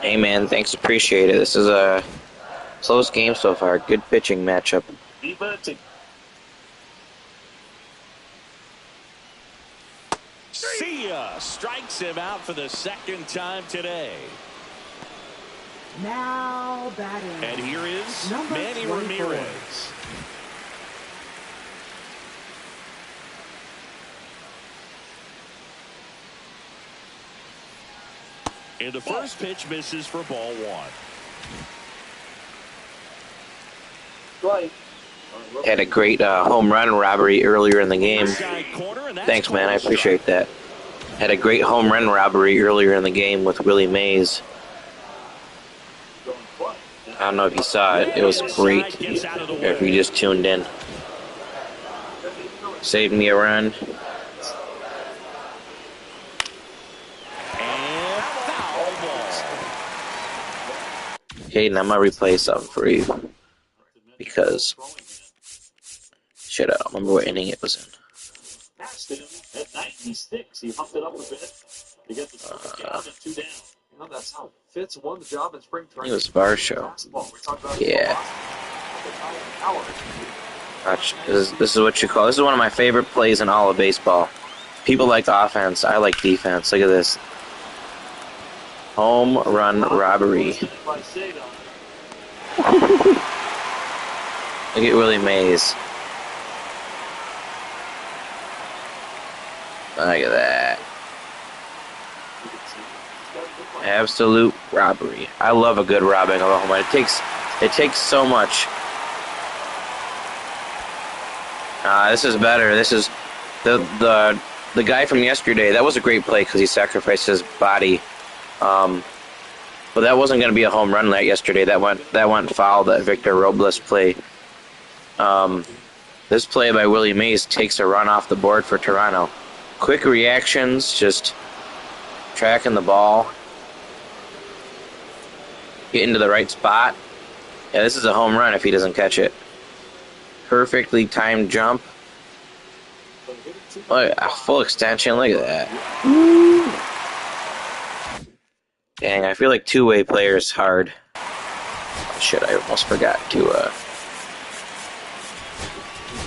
Hey man, thanks, appreciate it. This is a close game so far. Good pitching matchup. See ya. Strikes him out for the second time today. Now batting. And here is Number Manny 24. Ramirez. And the first pitch misses for ball one. Had a great home run robbery earlier in the game. Thanks, man. I appreciate that. Had a great home run robbery earlier in the game with Willie Mays. I don't know if you saw it. It was great. If you just tuned in. Saved me a run. Hayden, I'm going to replay something for you. Because, shit, I don't remember what inning it was in. At 96, he humped it up a bit to get the second count and 2 down. You know, that's how Fitz won the job in spring training. It was Varsho. Yeah. Watch, this is what you call. This is one of my favorite plays in all of baseball. People like offense. I like defense. Look at this. Home run robbery. Look at Willie Mays. Look at that. Absolute robbery. I love a good robbing of a home run. It takes so much. This is better. This is the guy from yesterday. That was a great play because he sacrificed his body. But that wasn't going to be a home run yesterday. That went foul. That Victor Robles play. This play by Willie Mays takes a run off the board for Toronto. Quick reactions, just tracking the ball, getting to the right spot. Yeah, this is a home run if he doesn't catch it. Perfectly timed jump. Look, a full extension. Look at that. Dang, I feel like two-way player is hard. Oh, shit, I almost forgot to,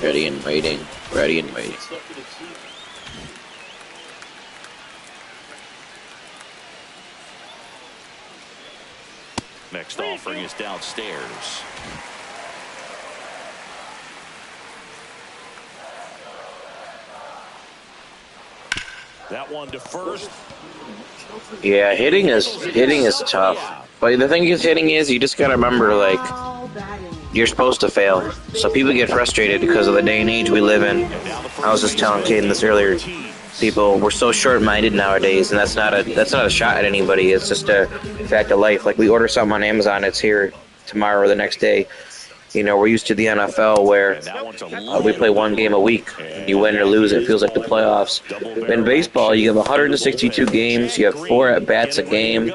ready and waiting. Ready and waiting. Next offering is downstairs. That one to first. Yeah, hitting is tough. But the thing is, hitting is you just gotta remember, like, you're supposed to fail. So people get frustrated because of the day and age we live in. I was just telling Caden this earlier. People, we're so short-minded nowadays, and that's not a shot at anybody. It's just a fact of life. Like, we order something on Amazon, it's here tomorrow or the next day. You know, we're used to the NFL where we play one game a week. You win or lose, it feels like the playoffs. In baseball, you have 162 games. You have 4 at-bats a game,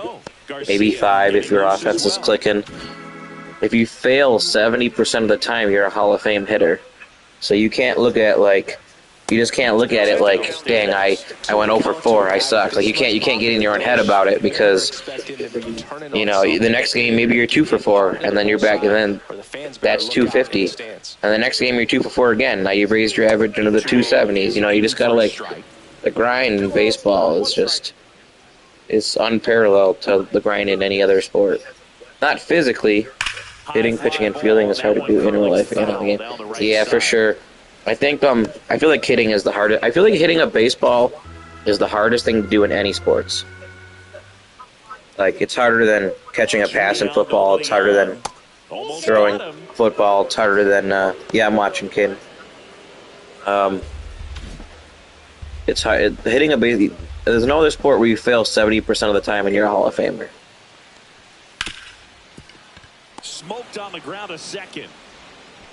maybe 5 if your offense is clicking. If you fail 70% of the time, you're a Hall of Fame hitter. So you can't look at, like, you just can't look at it like, dang, I went 0 for 4, I suck. Like, you can't get in your own head about it because, you know, the next game maybe you're 2 for 4, and then you're back, and then that's 250. And the next game you're 2 for 4 again. Now you've raised your average into the 270s. You know, you just gotta, like, the grind in baseball is just, it's unparalleled to the grind in any other sport. Not physically. Hitting, pitching, and fielding is hard to do in real life and in the game. Yeah, for sure. I think I feel like hitting is the hardest. I feel like hitting a baseball is the hardest thing to do in any sports. Like, it's harder than catching a pass in football. It's harder than throwing football. It's harder than yeah, I'm watching, kid. It's hard. Hitting a baseball. There's no other sport where you fail 70% of the time and you're a Hall of Famer. Smoked on the ground a second.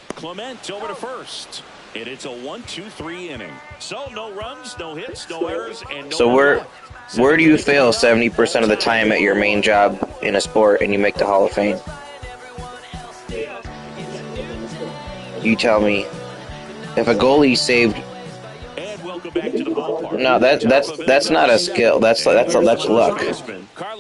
Clement over to first. And it's a 1-2-3 inning. So no runs, no hits, no errors, and no. So where do you fail 70% of the time at your main job in a sport and you make the Hall of Fame? You tell me. If a goalie saved. And welcome back to the ballpark. No, that's not a skill. That's luck.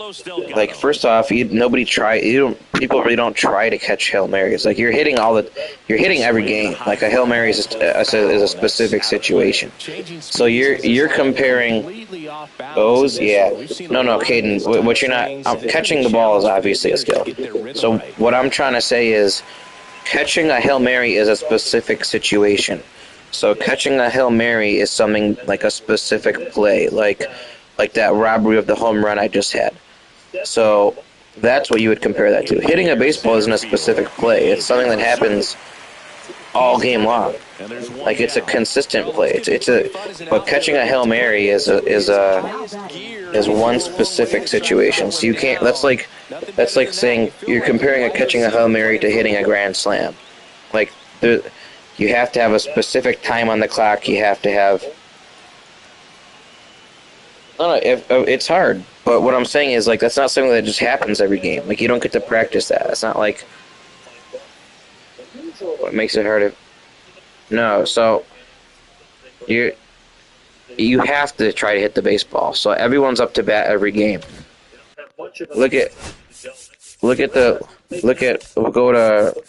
Carlos Delgado. like, first off, people really don't try to catch Hail Marys. Like, you're hitting every game. Like, a Hail Mary is a specific situation. So you're comparing those, yeah. No, Caden, what you're not, catching the ball is obviously a skill. So what I'm trying to say is, catching a Hail Mary is a specific situation. So catching a Hail Mary is something like a specific play, like that robbery of the home run I just had. So that's what you would compare that to. Hitting a baseball isn't a specific play. It's something that happens all game long. Like, it's a consistent play. But catching a Hail Mary is one specific situation. So you can't. That's like saying you're comparing catching a Hail Mary to hitting a grand slam. Like, you have to have a specific time on the clock. You have to have. No, it's hard. But what I'm saying is, like, that's not something that just happens every game. Like, you don't get to practice that. It's not like. What makes it harder? No, so you have to try to hit the baseball. So everyone's up to bat every game. We'll go to,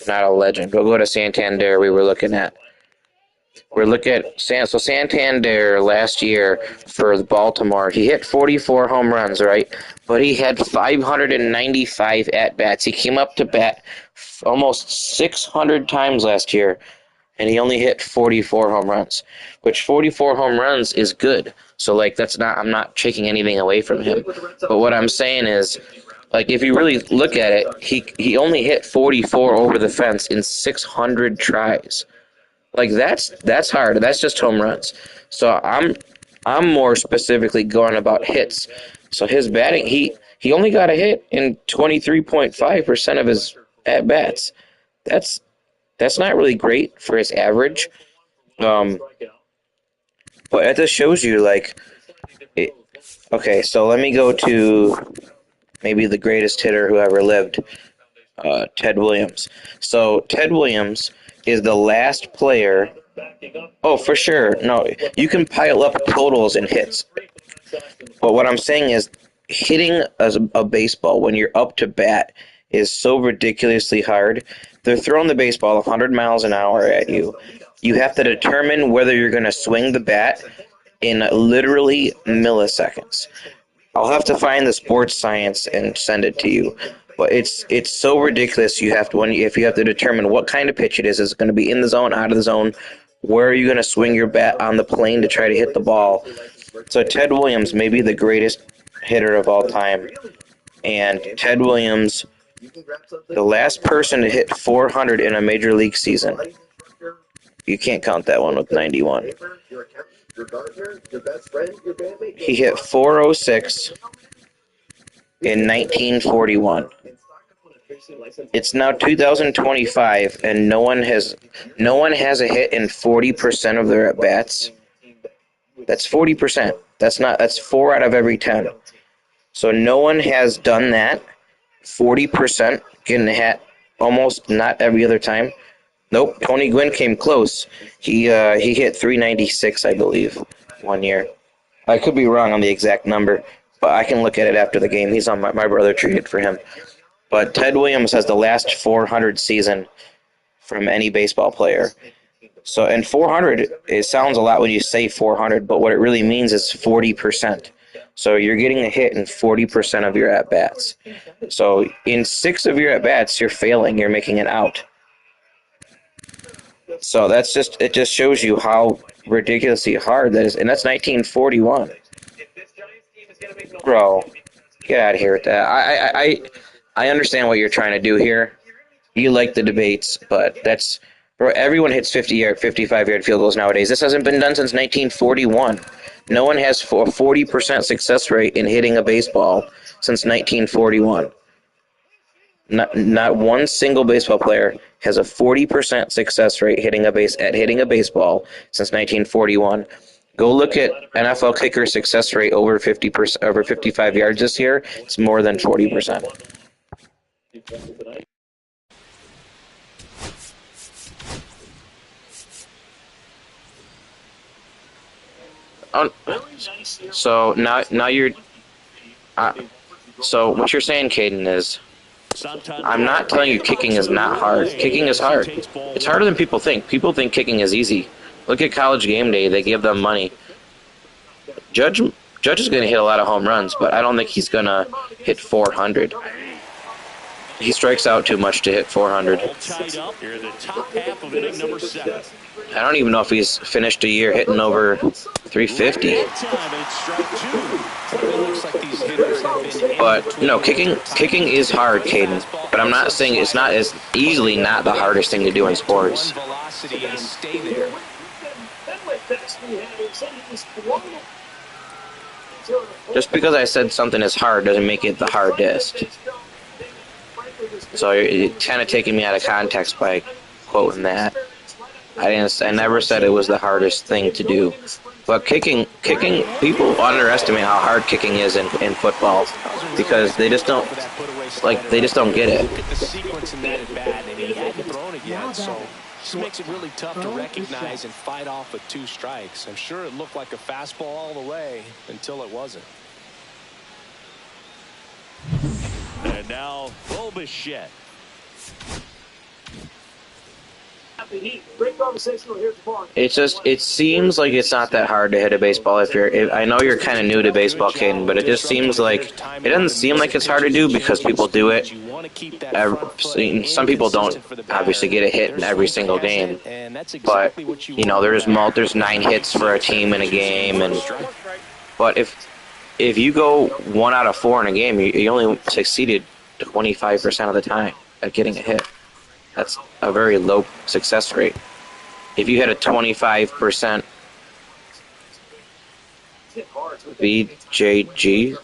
not a legend, we'll go to Santander. We're looking at Santander last year for Baltimore. He hit 44 home runs, right? But he had 595 at-bats. He came up to bat almost 600 times last year, and he only hit 44 home runs, which 44 home runs is good. So, like, I'm not taking anything away from him. But what I'm saying is, like, if you really look at it, he only hit 44 over the fence in 600 tries. Like, that's hard. That's just home runs. So I'm more specifically going about hits. So his batting, he only got a hit in 23.5% of his at bats. That's not really great for his average. But it just shows you, like, okay. So let me go to maybe the greatest hitter who ever lived, Ted Williams. So Ted Williams is the last player. Oh, for sure. No, you can pile up totals and hits. But what I'm saying is, hitting a baseball when you're up to bat is so ridiculously hard. They're throwing the baseball 100 miles an hour at you. You have to determine whether you're going to swing the bat in literally milliseconds. I'll have to find the sports science and send it to you. But it's so ridiculous. If you have to determine what kind of pitch it is it going to be in the zone, out of the zone? Where are you going to swing your bat on the plane to try to hit the ball? So Ted Williams may be the greatest hitter of all time. And Ted Williams, the last person to hit 400 in a major league season. You can't count that one with 91. He hit 406 in 1941. It's now 2025, and no one has a hit in 40% of their at bats. That's 40%. That's 4 out of every 10. So no one has done that. 40% getting a hit almost not every other time. Nope, Tony Gwynn came close. He hit 396, I believe, one year. I could be wrong on the exact number, but I can look at it after the game. He's on my brother traded for him. But Ted Williams has the last 400 season from any baseball player. So, and 400, it sounds a lot when you say 400, but what it really means is 40%. So you're getting a hit in 40% of your at-bats. So in 6 of your at-bats, you're failing. You're making an out. So it just shows you how ridiculously hard that is. And that's 1941. Bro, get out of here with that. I understand what you're trying to do here. You like the debates, but bro, everyone hits 55-yard field goals nowadays. This hasn't been done since 1941. No one has a 40% success rate in hitting a baseball since 1941. Not one single baseball player has a 40% success rate hitting a baseball since 1941. Go look at NFL kicker success rate over 50%, over 55 yards this year. It's more than 40%. So now you're. So what you're saying, Caden, is I'm not telling you kicking is not hard. Kicking is hard. It's harder than people think. People think kicking is easy. Look at College Game Day. They give them money. Judge is going to hit a lot of home runs, but I don't think he's going to hit 400. He strikes out too much to hit 400. I don't even know if he's finished a year hitting over 350. But kicking is hard, Caden. But I'm not saying it's not as easily not the hardest thing to do in sports. Just because I said something is hard doesn't make it the hardest. So you're kind of taking me out of context by quoting that. I never said it was the hardest thing to do. But kicking, people underestimate how hard kicking is in football because they just don't get it. Look at the sequence in that at bat, and he hadn't thrown it yet, so this makes it really tough to recognize and fight off with 2 strikes. I'm sure it looked like a fastball all the way until it wasn't. And now, Bichette. It seems like it's not that hard to hit a baseball I know you're kind of new to baseball, Caden, but it just seems like, it doesn't seem like it's hard to do because people do it. Some people don't obviously get a hit in every single game, but, there's 9 hits for a team in a game, but if you go 1 out of 4 in a game, you only succeeded 25% of the time at getting a hit. That's a very low success rate. If you had a 25% VJG,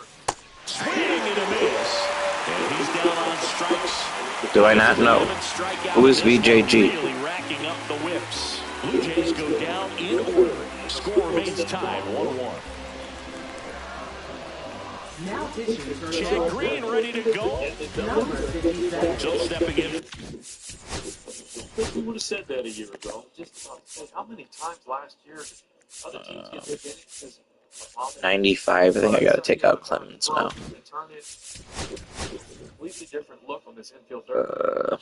do I not know? Who is VJG? Blue Jays go down in order. Score remains tied 1-1. Now pitching for Chad Green ready to go. number 57. Joe stepping in. Who would have said that a year ago? Just how many times last year did other teams get hit innings? 95. I think I got to take out Clemens now. Completely different look on this infield third.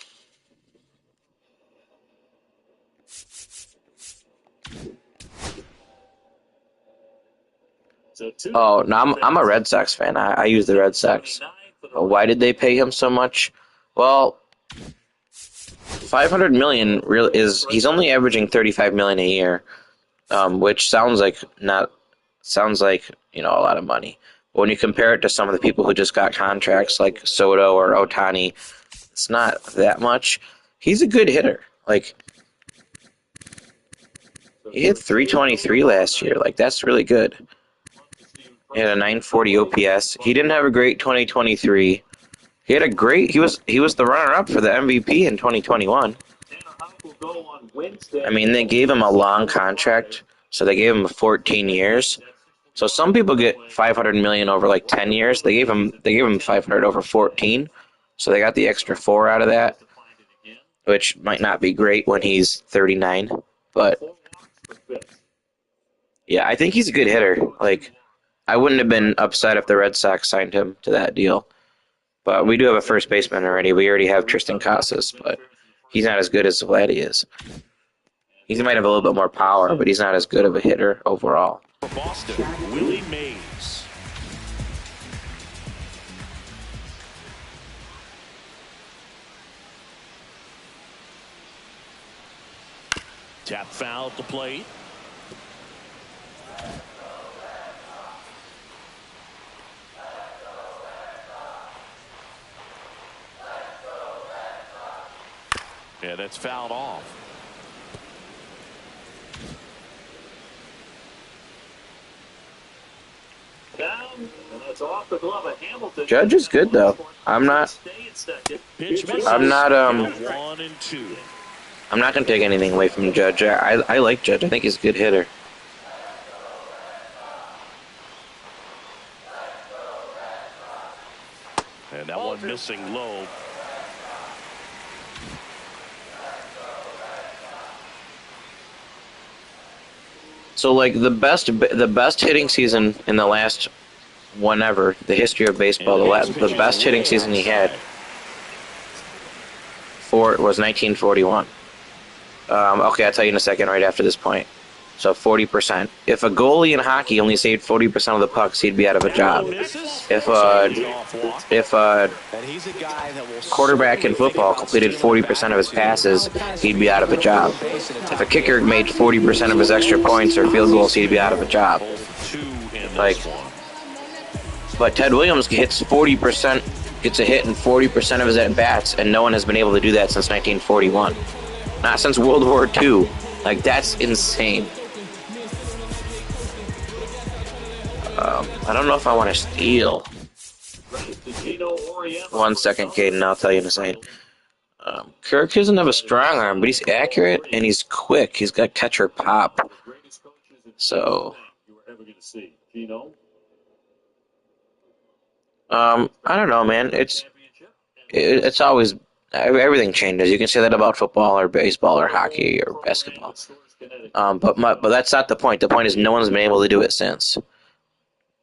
Oh, no, I'm a Red Sox fan. I use the Red Sox. Why did they pay him so much? Well, $500 million he's only averaging $35 million a year, which sounds like a lot of money. But when you compare it to some of the people who just got contracts like Soto or Ohtani, it's not that much. He's a good hitter. He hit 323 last year. That's really good. He had a 940 OPS. He didn't have a great 2023. He was the runner-up for the MVP in 2021. I mean, they gave him a long contract, so they gave him 14 years. So some people get $500 million over 10 years. They gave him $500 over 14, so they got the extra 4 out of that, which might not be great when he's 39, but yeah, I think he's a good hitter. I wouldn't have been upset if the Red Sox signed him to that deal. But we do have a first baseman already. We already have Tristan Casas, but he's not as good as Vladdy is. He might have a little bit more power, but he's not as good of a hitter overall. For Boston, Willie Mays. Tap foul at the plate. Yeah, that's fouled off. Judge is good though. I'm not gonna take anything away from Judge. I like Judge. I think he's a good hitter. And that one missing low. So the best hitting season in the last whenever, the history of baseball. The best hitting season he had was 1941. Okay, I'll tell you in a second right after this point. So 40%. If a goalie in hockey only saved 40% of the pucks, he'd be out of a job. If a quarterback in football completed 40% of his passes, he'd be out of a job. If a kicker made 40% of his extra points or field goals, he'd be out of a job. Like, but Ted Williams hits 40%, gets a hit in 40% of his at-bats, and no one has been able to do that since 1941. Not since World War II. Like, that's insane. I don't know if I want to steal. 1 second, Caden. I'll tell you in a second. Kirk doesn't have a strong arm, but he's accurate and he's quick. He's got catcher pop. So, I don't know, man. It's always everything changes. You can say that about football or baseball or hockey or basketball. But that's not the point. The point is no one's been able to do it since.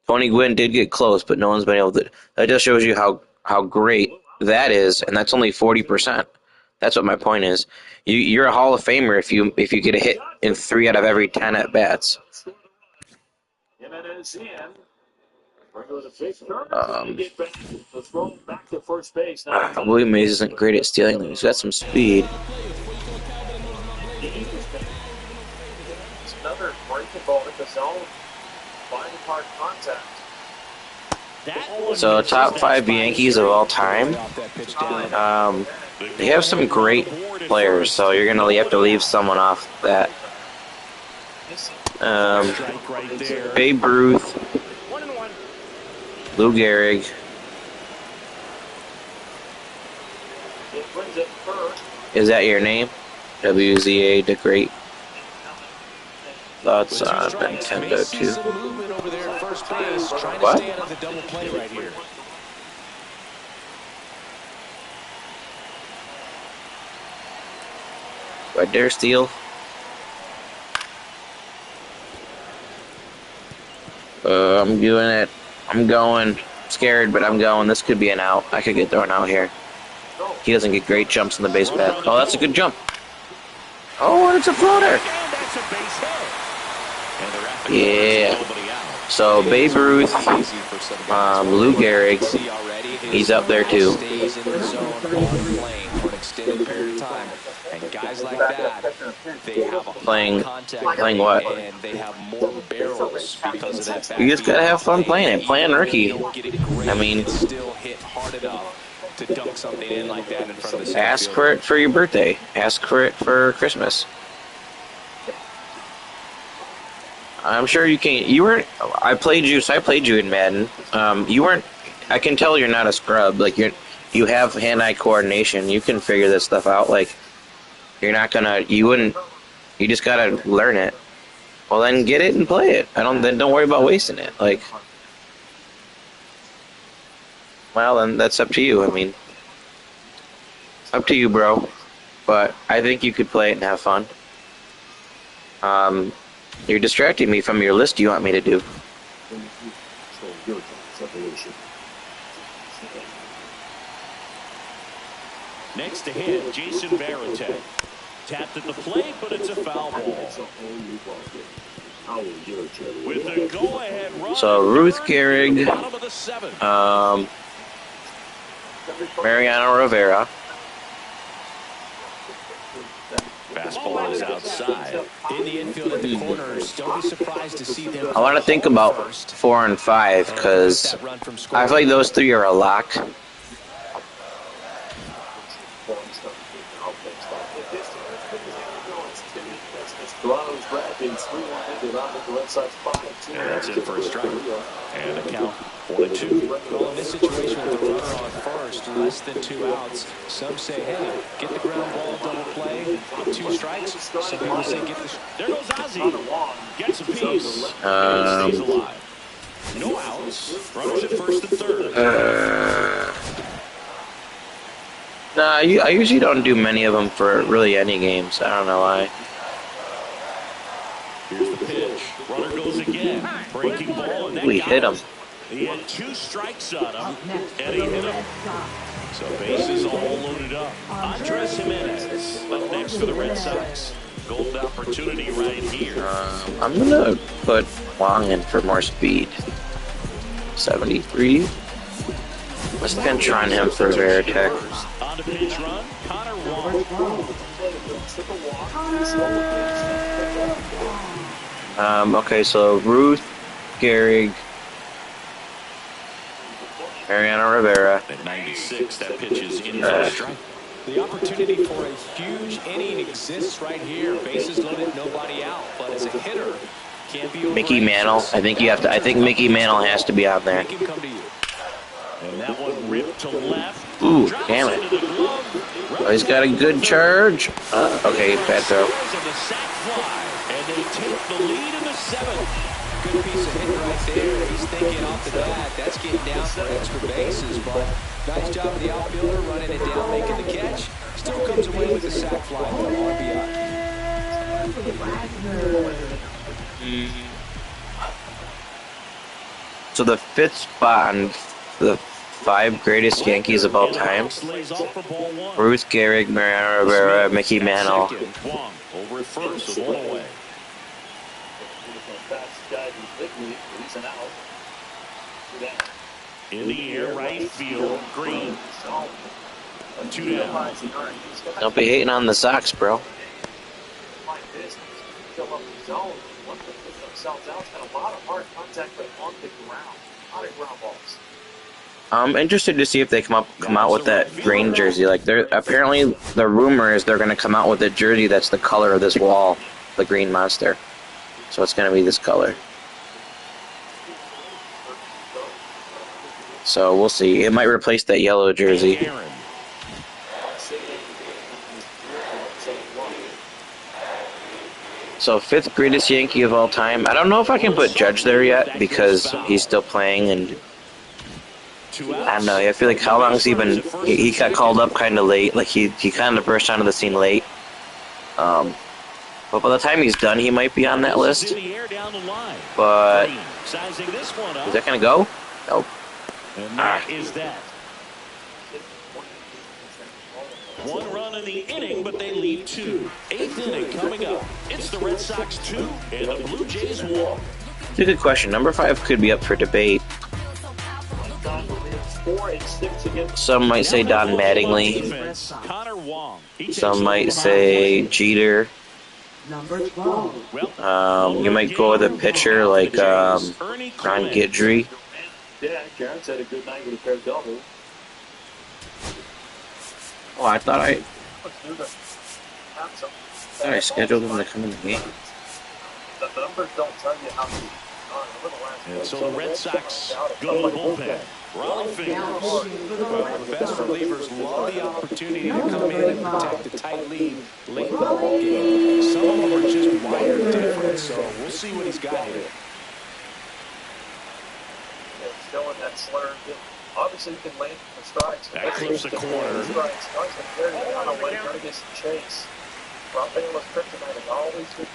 Tony Gwynn did get close, but no one's been able to. That just shows you how great that is, and that's only 40%. That's what my point is. You're a Hall of Famer if you get a hit in 3 out of every 10 at bats. William Mays isn't great at stealing. He's got some speed. It's another breaking ball at the zone. Finding hard contact. So, top 5 Yankees of all time. They have some great players, so you have to leave someone off that. Babe Ruth, Lou Gehrig, is that your name? WZA the Great. Thoughts on Nintendo 2? What? Do I dare steal? I'm doing it. I'm going. Scared, but I'm going. This could be an out. I could get thrown out here. He doesn't get great jumps in the base path. Oh, that's a good jump. Oh, and it's a floater. Yeah. So Babe Ruth, Lou Gehrig, he's up there too. Playing what? You just gotta have fun playing it. Playing rookie. I mean, ask for it for your birthday. Ask for it for Christmas. I'm sure you can. You weren't. I played you in Madden. You weren't. I can tell you're not a scrub. Like you have hand-eye coordination. You can figure this stuff out. Like you're not gonna. You wouldn't. You just gotta learn it. Well, then get it and play it. Then don't worry about wasting it. Like, well, then that's up to you. I mean, up to you, bro. But I think you could play it and have fun. You're distracting me from your list you want me to do. Next to him, Jason Varitek. Tapped at the plate, but it's a foul ball. With the go-ahead run. So Ruth Gehrig, Mariano Rivera. Fastball is outside. In the infield at the corners, don't be surprised to see them. I want to think about 4 and 5 because I feel like those 3 are a lock. That's it for a strike. And a count 1-2. Well, in this situation with the runner on first, less than 2 outs, some say, hey, get the ground ball, double play, get 2 strikes. Some people say get the... There goes Ozzie. Gets a piece. And stays alive. No outs. Runners at first and third. Nah, I usually don't do many of them for really any games. I don't know why. Here's the pitch. Runner goes again. Breaking ball. And We hit him. He had 2 strikes on him, and he hit him. So bases all loaded up. Andres Jimenez up next for the Red Sox. Golden opportunity right here. I'm gonna put Wong in for more speed. 73. Let's pinch run him for Veritek. On to pitch run, Connor Wong. Okay, so Ruth, Gehrig, Mariano Rivera. At 96, that pitch is in for a strike. The opportunity for a huge inning exists right here. Bases loaded, nobody out. But as a hitter, can't be Mickey Mantle. I think you have to. I think Mickey Mantle has to be out there. Make him come to you. And that one ripped to left. Ooh, damn it! Oh, he's got a good charge. Okay, bad throw. And they take the lead in the 7th. Good piece of hitting right there. He's thinking off the bat. That's getting down for extra bases, but nice job of the outfielder running it down, making the catch. Still comes away with the sac fly for RBI. So the 5th spot on the 5 greatest Yankees of all time: Ruth, Gehrig, Mariano Rivera, Mickey Mantle. Wong over at first with 1 away. In the air, right field, Green. 2 down. Don't be hating on the Sox, bro. I'm interested to see if they come out with that green jersey. Like, they're apparently the rumor is they're gonna come out with a jersey that's the color of this wall, the green monster. So it's gonna be this color. So we'll see. It might replace that yellow jersey. So 5th greatest Yankee of all time. I don't know if I can put Judge there yet because he's still playing, and I don't know. I feel like how long has he been? He got called up kind of late. Like he kind of burst onto the scene late. But by the time he's done, he might be on that list. But is that gonna go? Nope. And that is that. 1 run in the inning, but they leave 2. 8th inning coming up. It's the Red Sox 2 and the Blue Jays 1. It's a good question. Number 5 could be up for debate. Some might say Don Mattingly. Some might say Jeter. You might go with a pitcher like Ron Guidry. Yeah, Garrett's had a good night with a pair of doubles. Oh, I thought I scheduled them to come in the game. The numbers don't tell you how many. And so the Red Sox go to the bullpen. Ronald Fingers. The best relievers love the opportunity to come in and protect the tight lead late in the ball game. Some of them are just wired different, so we'll see what he's got here. Still in that slur. Obviously, he can land for strikes. That clips the corner. Strikes. Nice and very on a way, trying to get some chase. Rafaela's kryptonite is always good.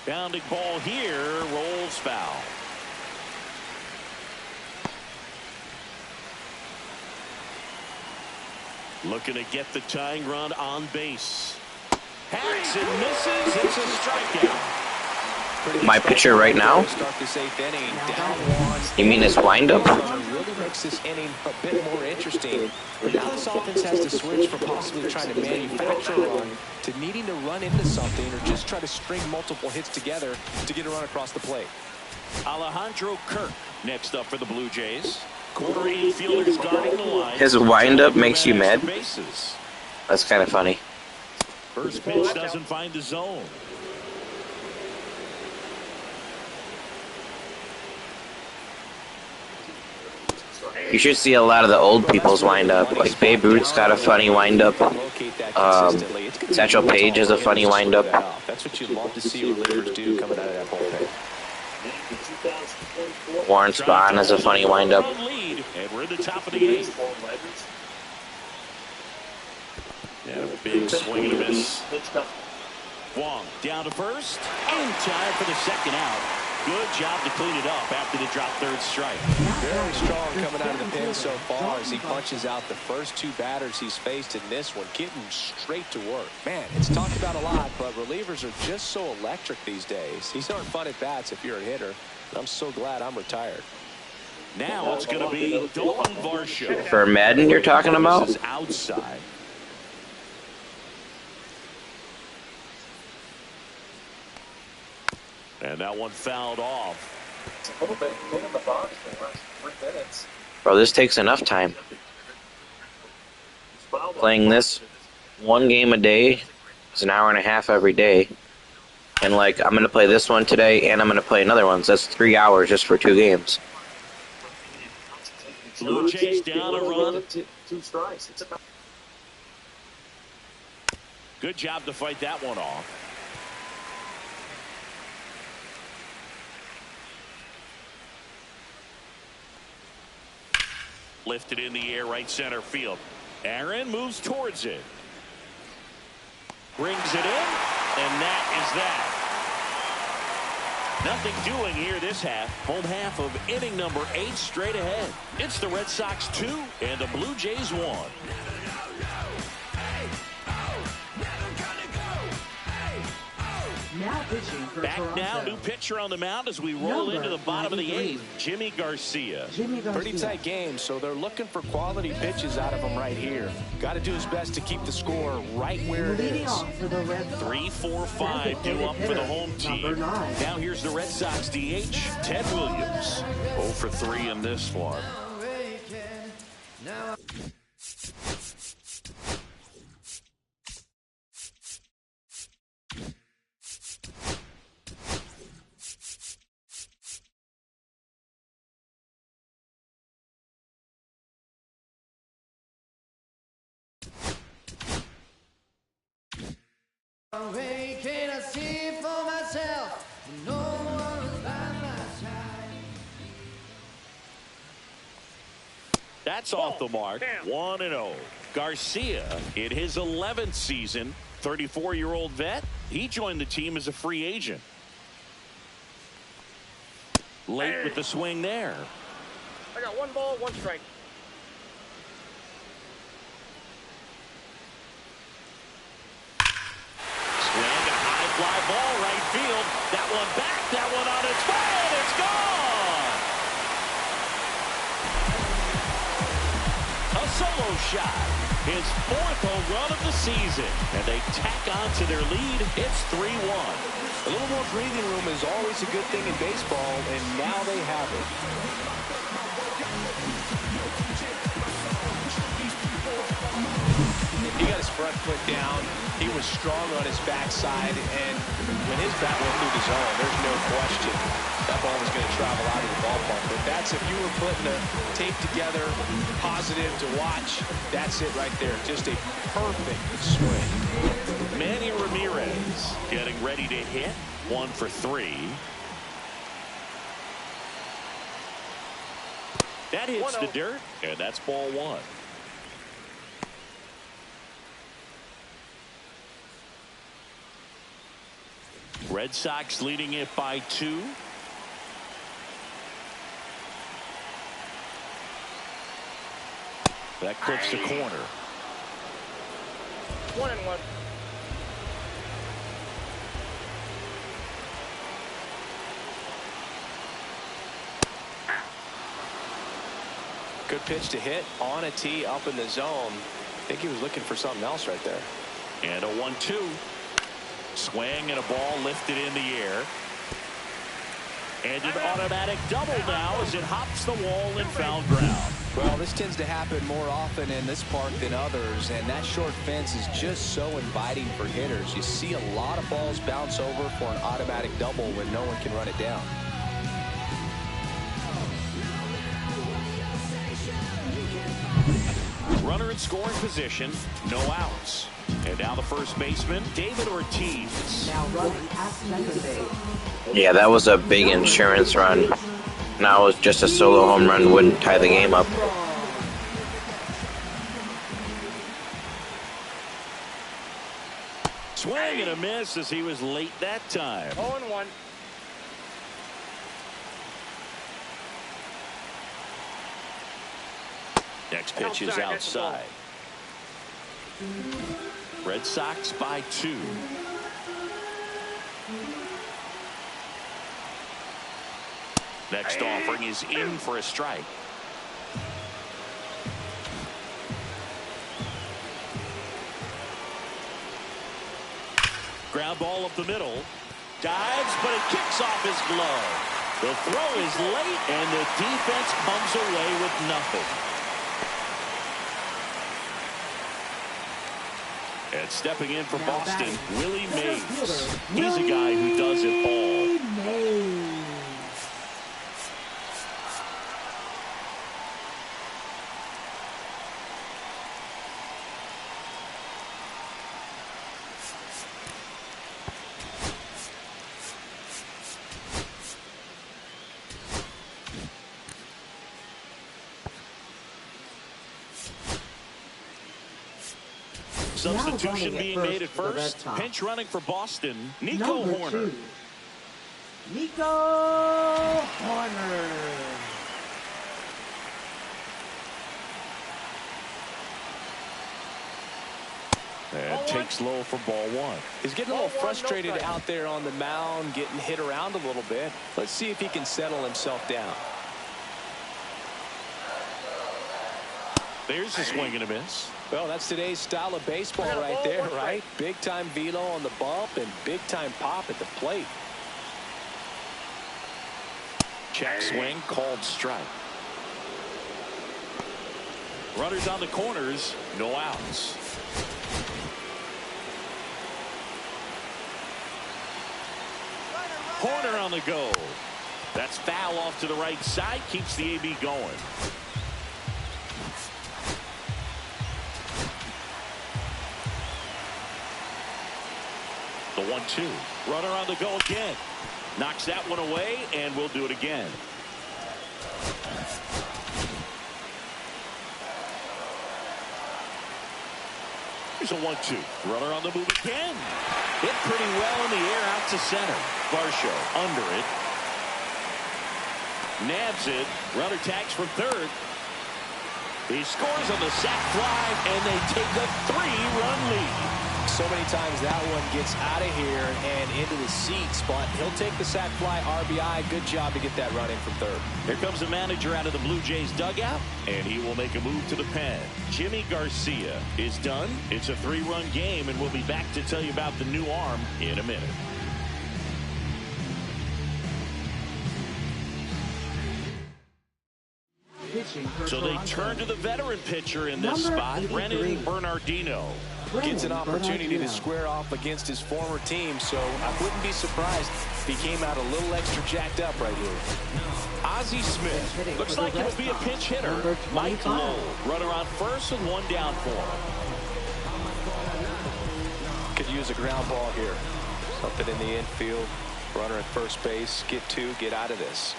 Bounding ball here, rolls foul. Looking to get the tying run on base. Hacks and misses. It's a strikeout. My pitcher right now? You mean his windup? Really makes this inning a bit more interesting. But now this offense has to switch from possibly trying to manufacture a run to needing to run into something or just try to string multiple hits together to get a run across the plate. Alejandro Kirk next up for the Blue Jays. Corner infielders guarding the line. His windup makes you mad? That's kind of funny. First pitch doesn't find the zone. You should see a lot of the old people's windup. Like Babe Ruth's got a funny windup. Satchel Paige has a funny windup. That's what you'd love to see relievers do coming out of that bullpen. Warren Spahn has a funny windup. And we're at the top of the 8th. And a big swing and a miss. Wong down to first. In time for the second out. Good job to clean it up after the drop third strike. Very strong coming out of the pen so far as he punches out the first two batters he's faced in this one, getting straight to work. Man, it's talked about a lot, but relievers are just so electric these days. These aren't fun at bats if you're a hitter. I'm so glad I'm retired. Now it's going to be Dolan Varsho. For Madden, you're talking about? This is outside. And that one fouled off. It's a little bit in the box for the last 3 minutes. Bro, this takes enough time. Playing this one game a day is an hour and a half every day. And, like, I'm going to play this one today, and I'm going to play another one. So that's 3 hours just for 2 games. Blue Jays down a run. 2 strikes. It's about Good job to fight that one off. Lifted in the air, right center field. Aaron moves towards it. Brings it in, and that is that. Nothing doing here this half. Home half of inning number 8 straight ahead. It's the Red Sox 2 and the Blue Jays 1. Now pitching for Back Toronto. now, new pitcher on the mound as we roll into the bottom of the 8th. Jimmy Garcia. Pretty tight game, so they're looking for quality pitches out of him right here. Got to do his best to keep the score right where it Leading is. off for the Red Sox. 3, 4, 5 due up for the home team. Number 9. Now here's the Red Sox DH, Ted Williams. 0 for 3 in this one. Can I see for myself? No one's by my side. That's off the mark. 1-0. Garcia in his 11th season, 34-year-old vet. He joined the team as a free agent. Late with the swing there. I got 1 ball, 1 strike. Fly ball right field. That one back. That one on its way. And it's gone. A solo shot. His 4th home run of the season. And they tack on to their lead. It's 3-1. A little more breathing room is always a good thing in baseball, and now they have it. He got his front foot down. He was strong on his backside, and when his bat went through the zone, there's no question that ball was going to travel out of the ballpark. But that's, if you were putting a tape together, positive to watch, that's it right there. Just a perfect swing. Manny Ramirez getting ready to hit. 1 for 3. That hits the dirt, and that's ball 1. Red Sox leading it by 2. That clips the corner. 1-1. Good pitch to hit on a tee up in the zone. I think he was looking for something else right there. And a 1-2. Swing and a ball lifted in the air. And an automatic double now as it hops the wall in foul ground. Well, this tends to happen more often in this park than others, and that short fence is just so inviting for hitters. You see a lot of balls bounce over for an automatic double when no one can run it down. Runner in scoring position, no outs. And now the first baseman, David Ortiz. Now running at second base. Yeah, that was a big insurance run. Now it was just a solo home run, wouldn't tie the game up. Swing and a miss as he was late that time. 0-1. Next pitch is outside. Red Sox by 2. Next offering is in for a strike. Ground ball up the middle. Dives, but it kicks off his glove. The throw is late, and the defense comes away with nothing. And stepping in for Boston, Willie Mays. He's a guy who does it all. Substitution being made at first. Pinch running for Boston. Nico Horner. Nico Horner. And takes low for ball 1. He's getting a little frustrated out there on the mound, getting hit around a little bit. Let's see if he can settle himself down. There's a swing and a miss. Well, that's today's style of baseball right there, right? Big time velo on the bump and big time pop at the plate. Check swing, called strike. Runners on the corners, no outs. Horner on the go. That's foul off to the right side, keeps the AB going. The 1-2. Runner on the go again. Knocks that one away, and we'll do it again. Here's a 1-2. Runner on the move again. Hit pretty well in the air out to center. Varsho under it. Nabs it. Runner tags from third. He scores on the sac fly, and they take a 3-run lead. So many times that one gets out of here and into the seats, but he'll take the sac fly RBI. Good job to get that run in from third. Here comes the manager out of the Blue Jays dugout, and he will make a move to the pen. Jimmy Garcia is done. It's a 3-run game, and we'll be back to tell you about the new arm in a minute. So they turn to the veteran pitcher in this spot, Brennan Bernardino. Gets an opportunity to square off against his former team, so I wouldn't be surprised if he came out a little extra jacked up right here. Ozzie Smith. Looks like it'll be a pinch hitter. Mike Lowell. Runner on first and one down for him. Could use a ground ball here. Something in the infield. Runner at first base. Get 2. Get out of this.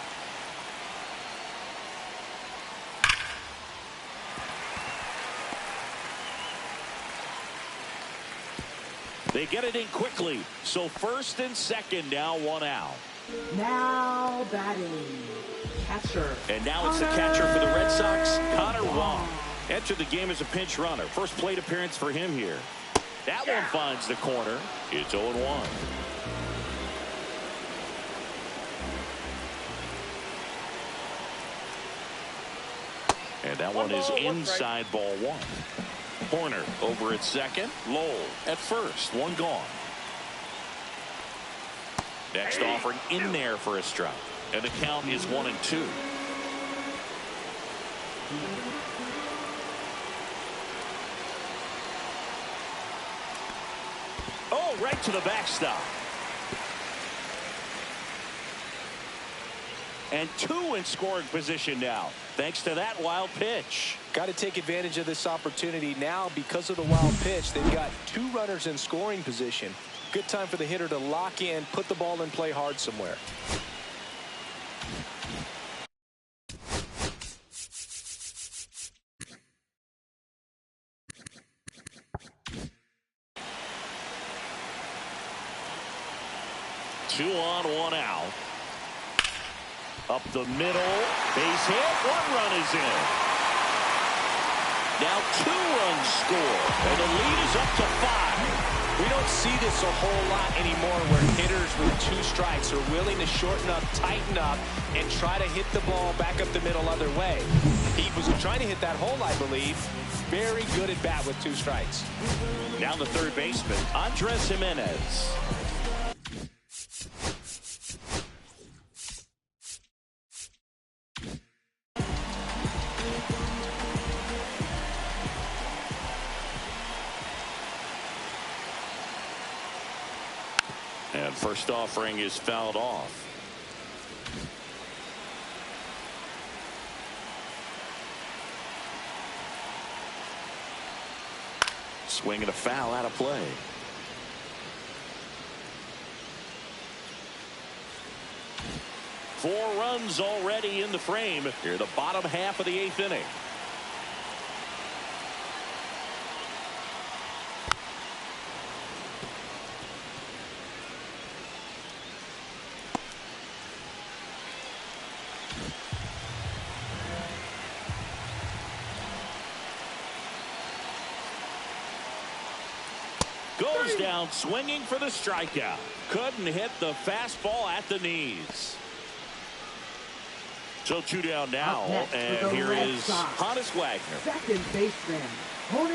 They get it in quickly. So first and second, now 1 out. Now batting, catcher. And now it's the catcher for the Red Sox, Connor Wong. Entered the game as a pinch runner. First plate appearance for him here. That one finds the corner. It's 0-1. And that one is inside ball 1. Horner over at second. Lowell at first. 1 gone. Next offering in there for a strike. And the count is 1-2. Oh, right to the backstop. And 2 in scoring position now, thanks to that wild pitch. Got to take advantage of this opportunity now because of the wild pitch. They've got 2 runners in scoring position. Good time for the hitter to lock in, put the ball in play hard somewhere. Two on, 1 out. Up the middle, base hit, 1 run is in. Now 2 runs score, and the lead is up to 5. We don't see this a whole lot anymore where hitters with 2 strikes are willing to shorten up, tighten up, and try to hit the ball back up the middle other way. He was trying to hit that hole, I believe. Very good at bat with 2 strikes. Now the third baseman, Andres Jimenez. And first offering is fouled off. Swing and a foul out of play. Four runs already in the frame here, the bottom half of the 8th inning. Goes down swinging for the strikeout. Couldn't hit the fastball at the knees. So 2 down now, and here is Honus Wagner. Second baseman, Honus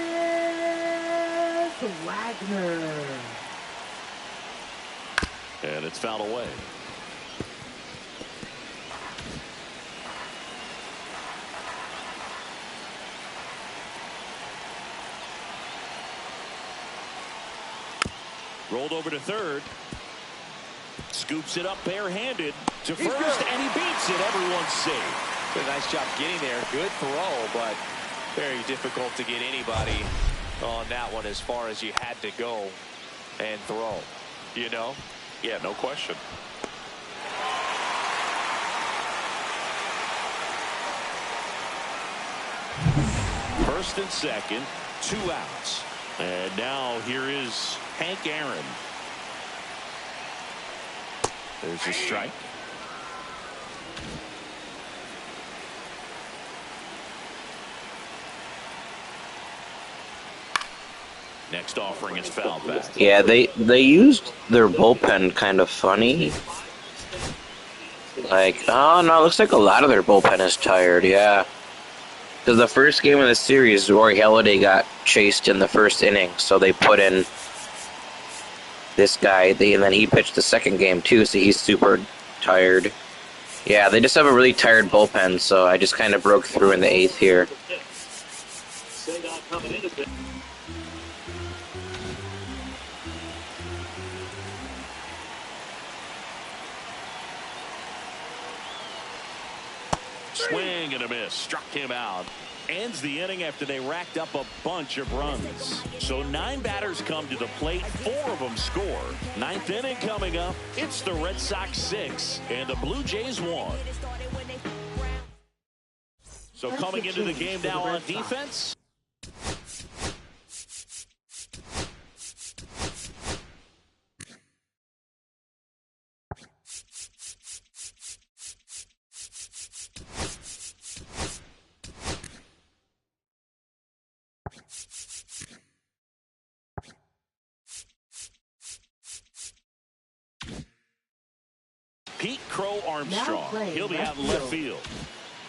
Wagner. And it's fouled away. Rolled over to third. Scoops it up barehanded to first, and he beats it. Everyone's safe. Did a nice job getting there. Good throw, but very difficult to get anybody on that one as far as you had to go and throw. You know? Yeah, no question. First and second, 2 outs. And now here is Hank Aaron. There's a strike. Next offering is fouled back. Yeah, they used their bullpen kind of funny. Like, oh no, it looks like a lot of their bullpen is tired, yeah. Because the first game of the series, Rory Halladay got chased in the first inning, so they put in this guy, and then he pitched the second game too, so he's super tired. Yeah, they just have a really tired bullpen, so I just kind of broke through in the 8th here. Swing and a miss. Struck him out. Ends the inning after they racked up a bunch of runs. So 9 batters come to the plate. 4 of them score. 9th inning coming up. It's the Red Sox 6 and the Blue Jays 1. So coming into the game now on defense. Pete Crow Armstrong. He'll be out in left field.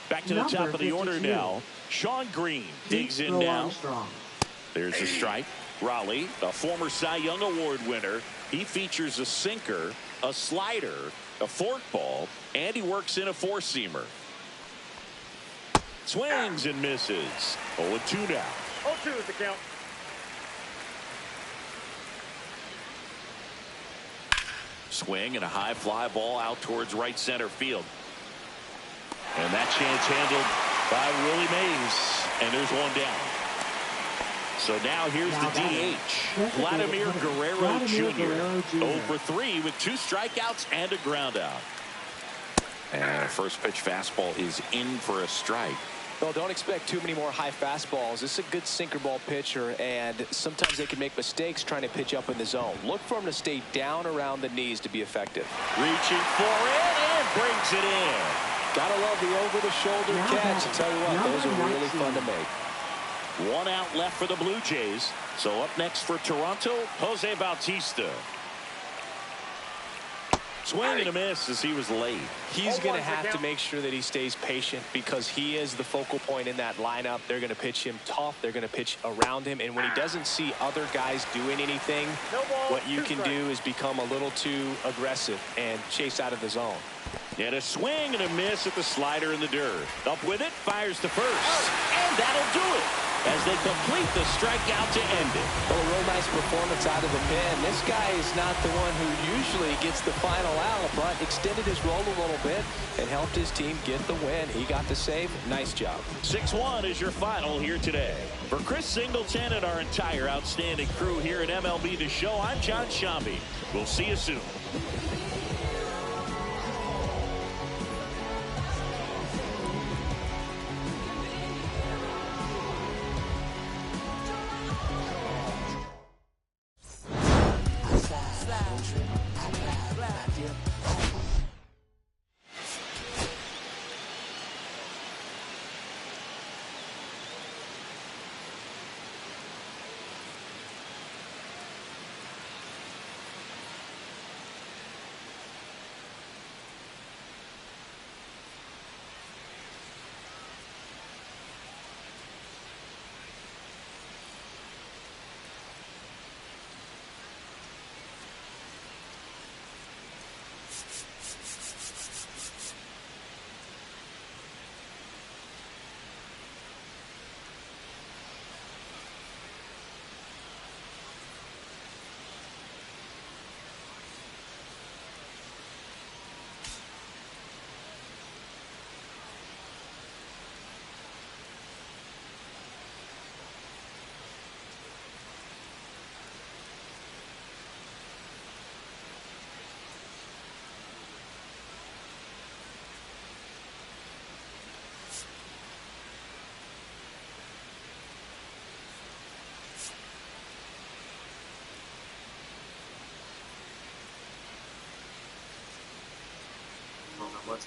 Back to the top of the order now. Sean Green digs in now. There's a strike. Raleigh, a former Cy Young Award winner. He features a sinker, a slider, a forkball, and he works in a 4-seamer. Swings and misses. 0-2 now. 0-2 is the count. Swing and a high fly ball out towards right center field. And that chance handled by Willie Mays. And there's 1 down. So now here's the DH. Vladimir Guerrero Jr. 0 for 3 with 2 strikeouts and a ground out. And a first pitch fastball is in for a strike. Well, don't expect too many more high fastballs. This is a good sinker ball pitcher, and sometimes they can make mistakes trying to pitch up in the zone. Look for him to stay down around the knees to be effective. Reaching for it and brings it in. Gotta love the over-the-shoulder catch. I tell you what, those are really fun to make. One out left for the Blue Jays. So up next for Toronto, Jose Bautista. Swing and a miss as he was late. He's going to have to make sure that he stays patient because he is the focal point in that lineup. They're going to pitch him tough. They're going to pitch around him. And when he doesn't see other guys doing anything, what you can do is become a little too aggressive and chase out of the zone. And a swing and a miss at the slider in the dirt. Up with it, fires to first. And that'll do it as they complete the strikeout to end it. Well, a real nice performance out of the pen. This guy is not the one who usually gets the final out, but extended his role a little bit and helped his team get the win. He got the save. Nice job. 6-1 is your final here today. For Chris Singleton and our entire outstanding crew here at MLB The Show, I'm John Shambi. We'll see you soon.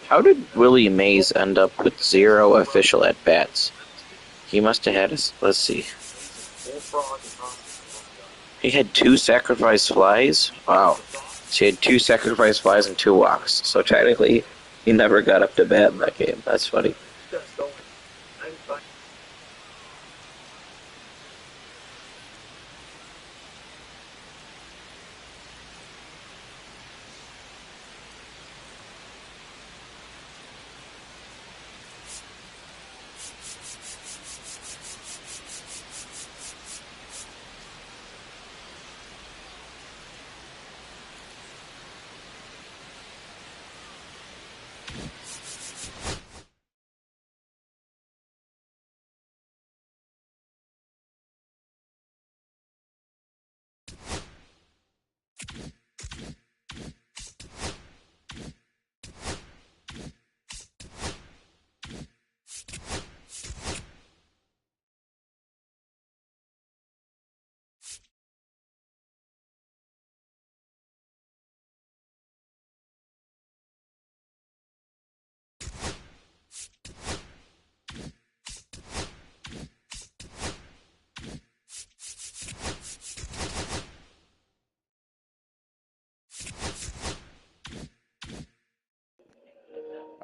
How did Willie Mays end up with 0 official at-bats? He must have had us. Let's see. He had 2 sacrifice flies? Wow. So he had 2 sacrifice flies and 2 walks. So technically, he never got up to bat in that game. That's funny.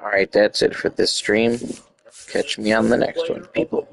Alright, that's it for this stream. Catch me on the next one, people.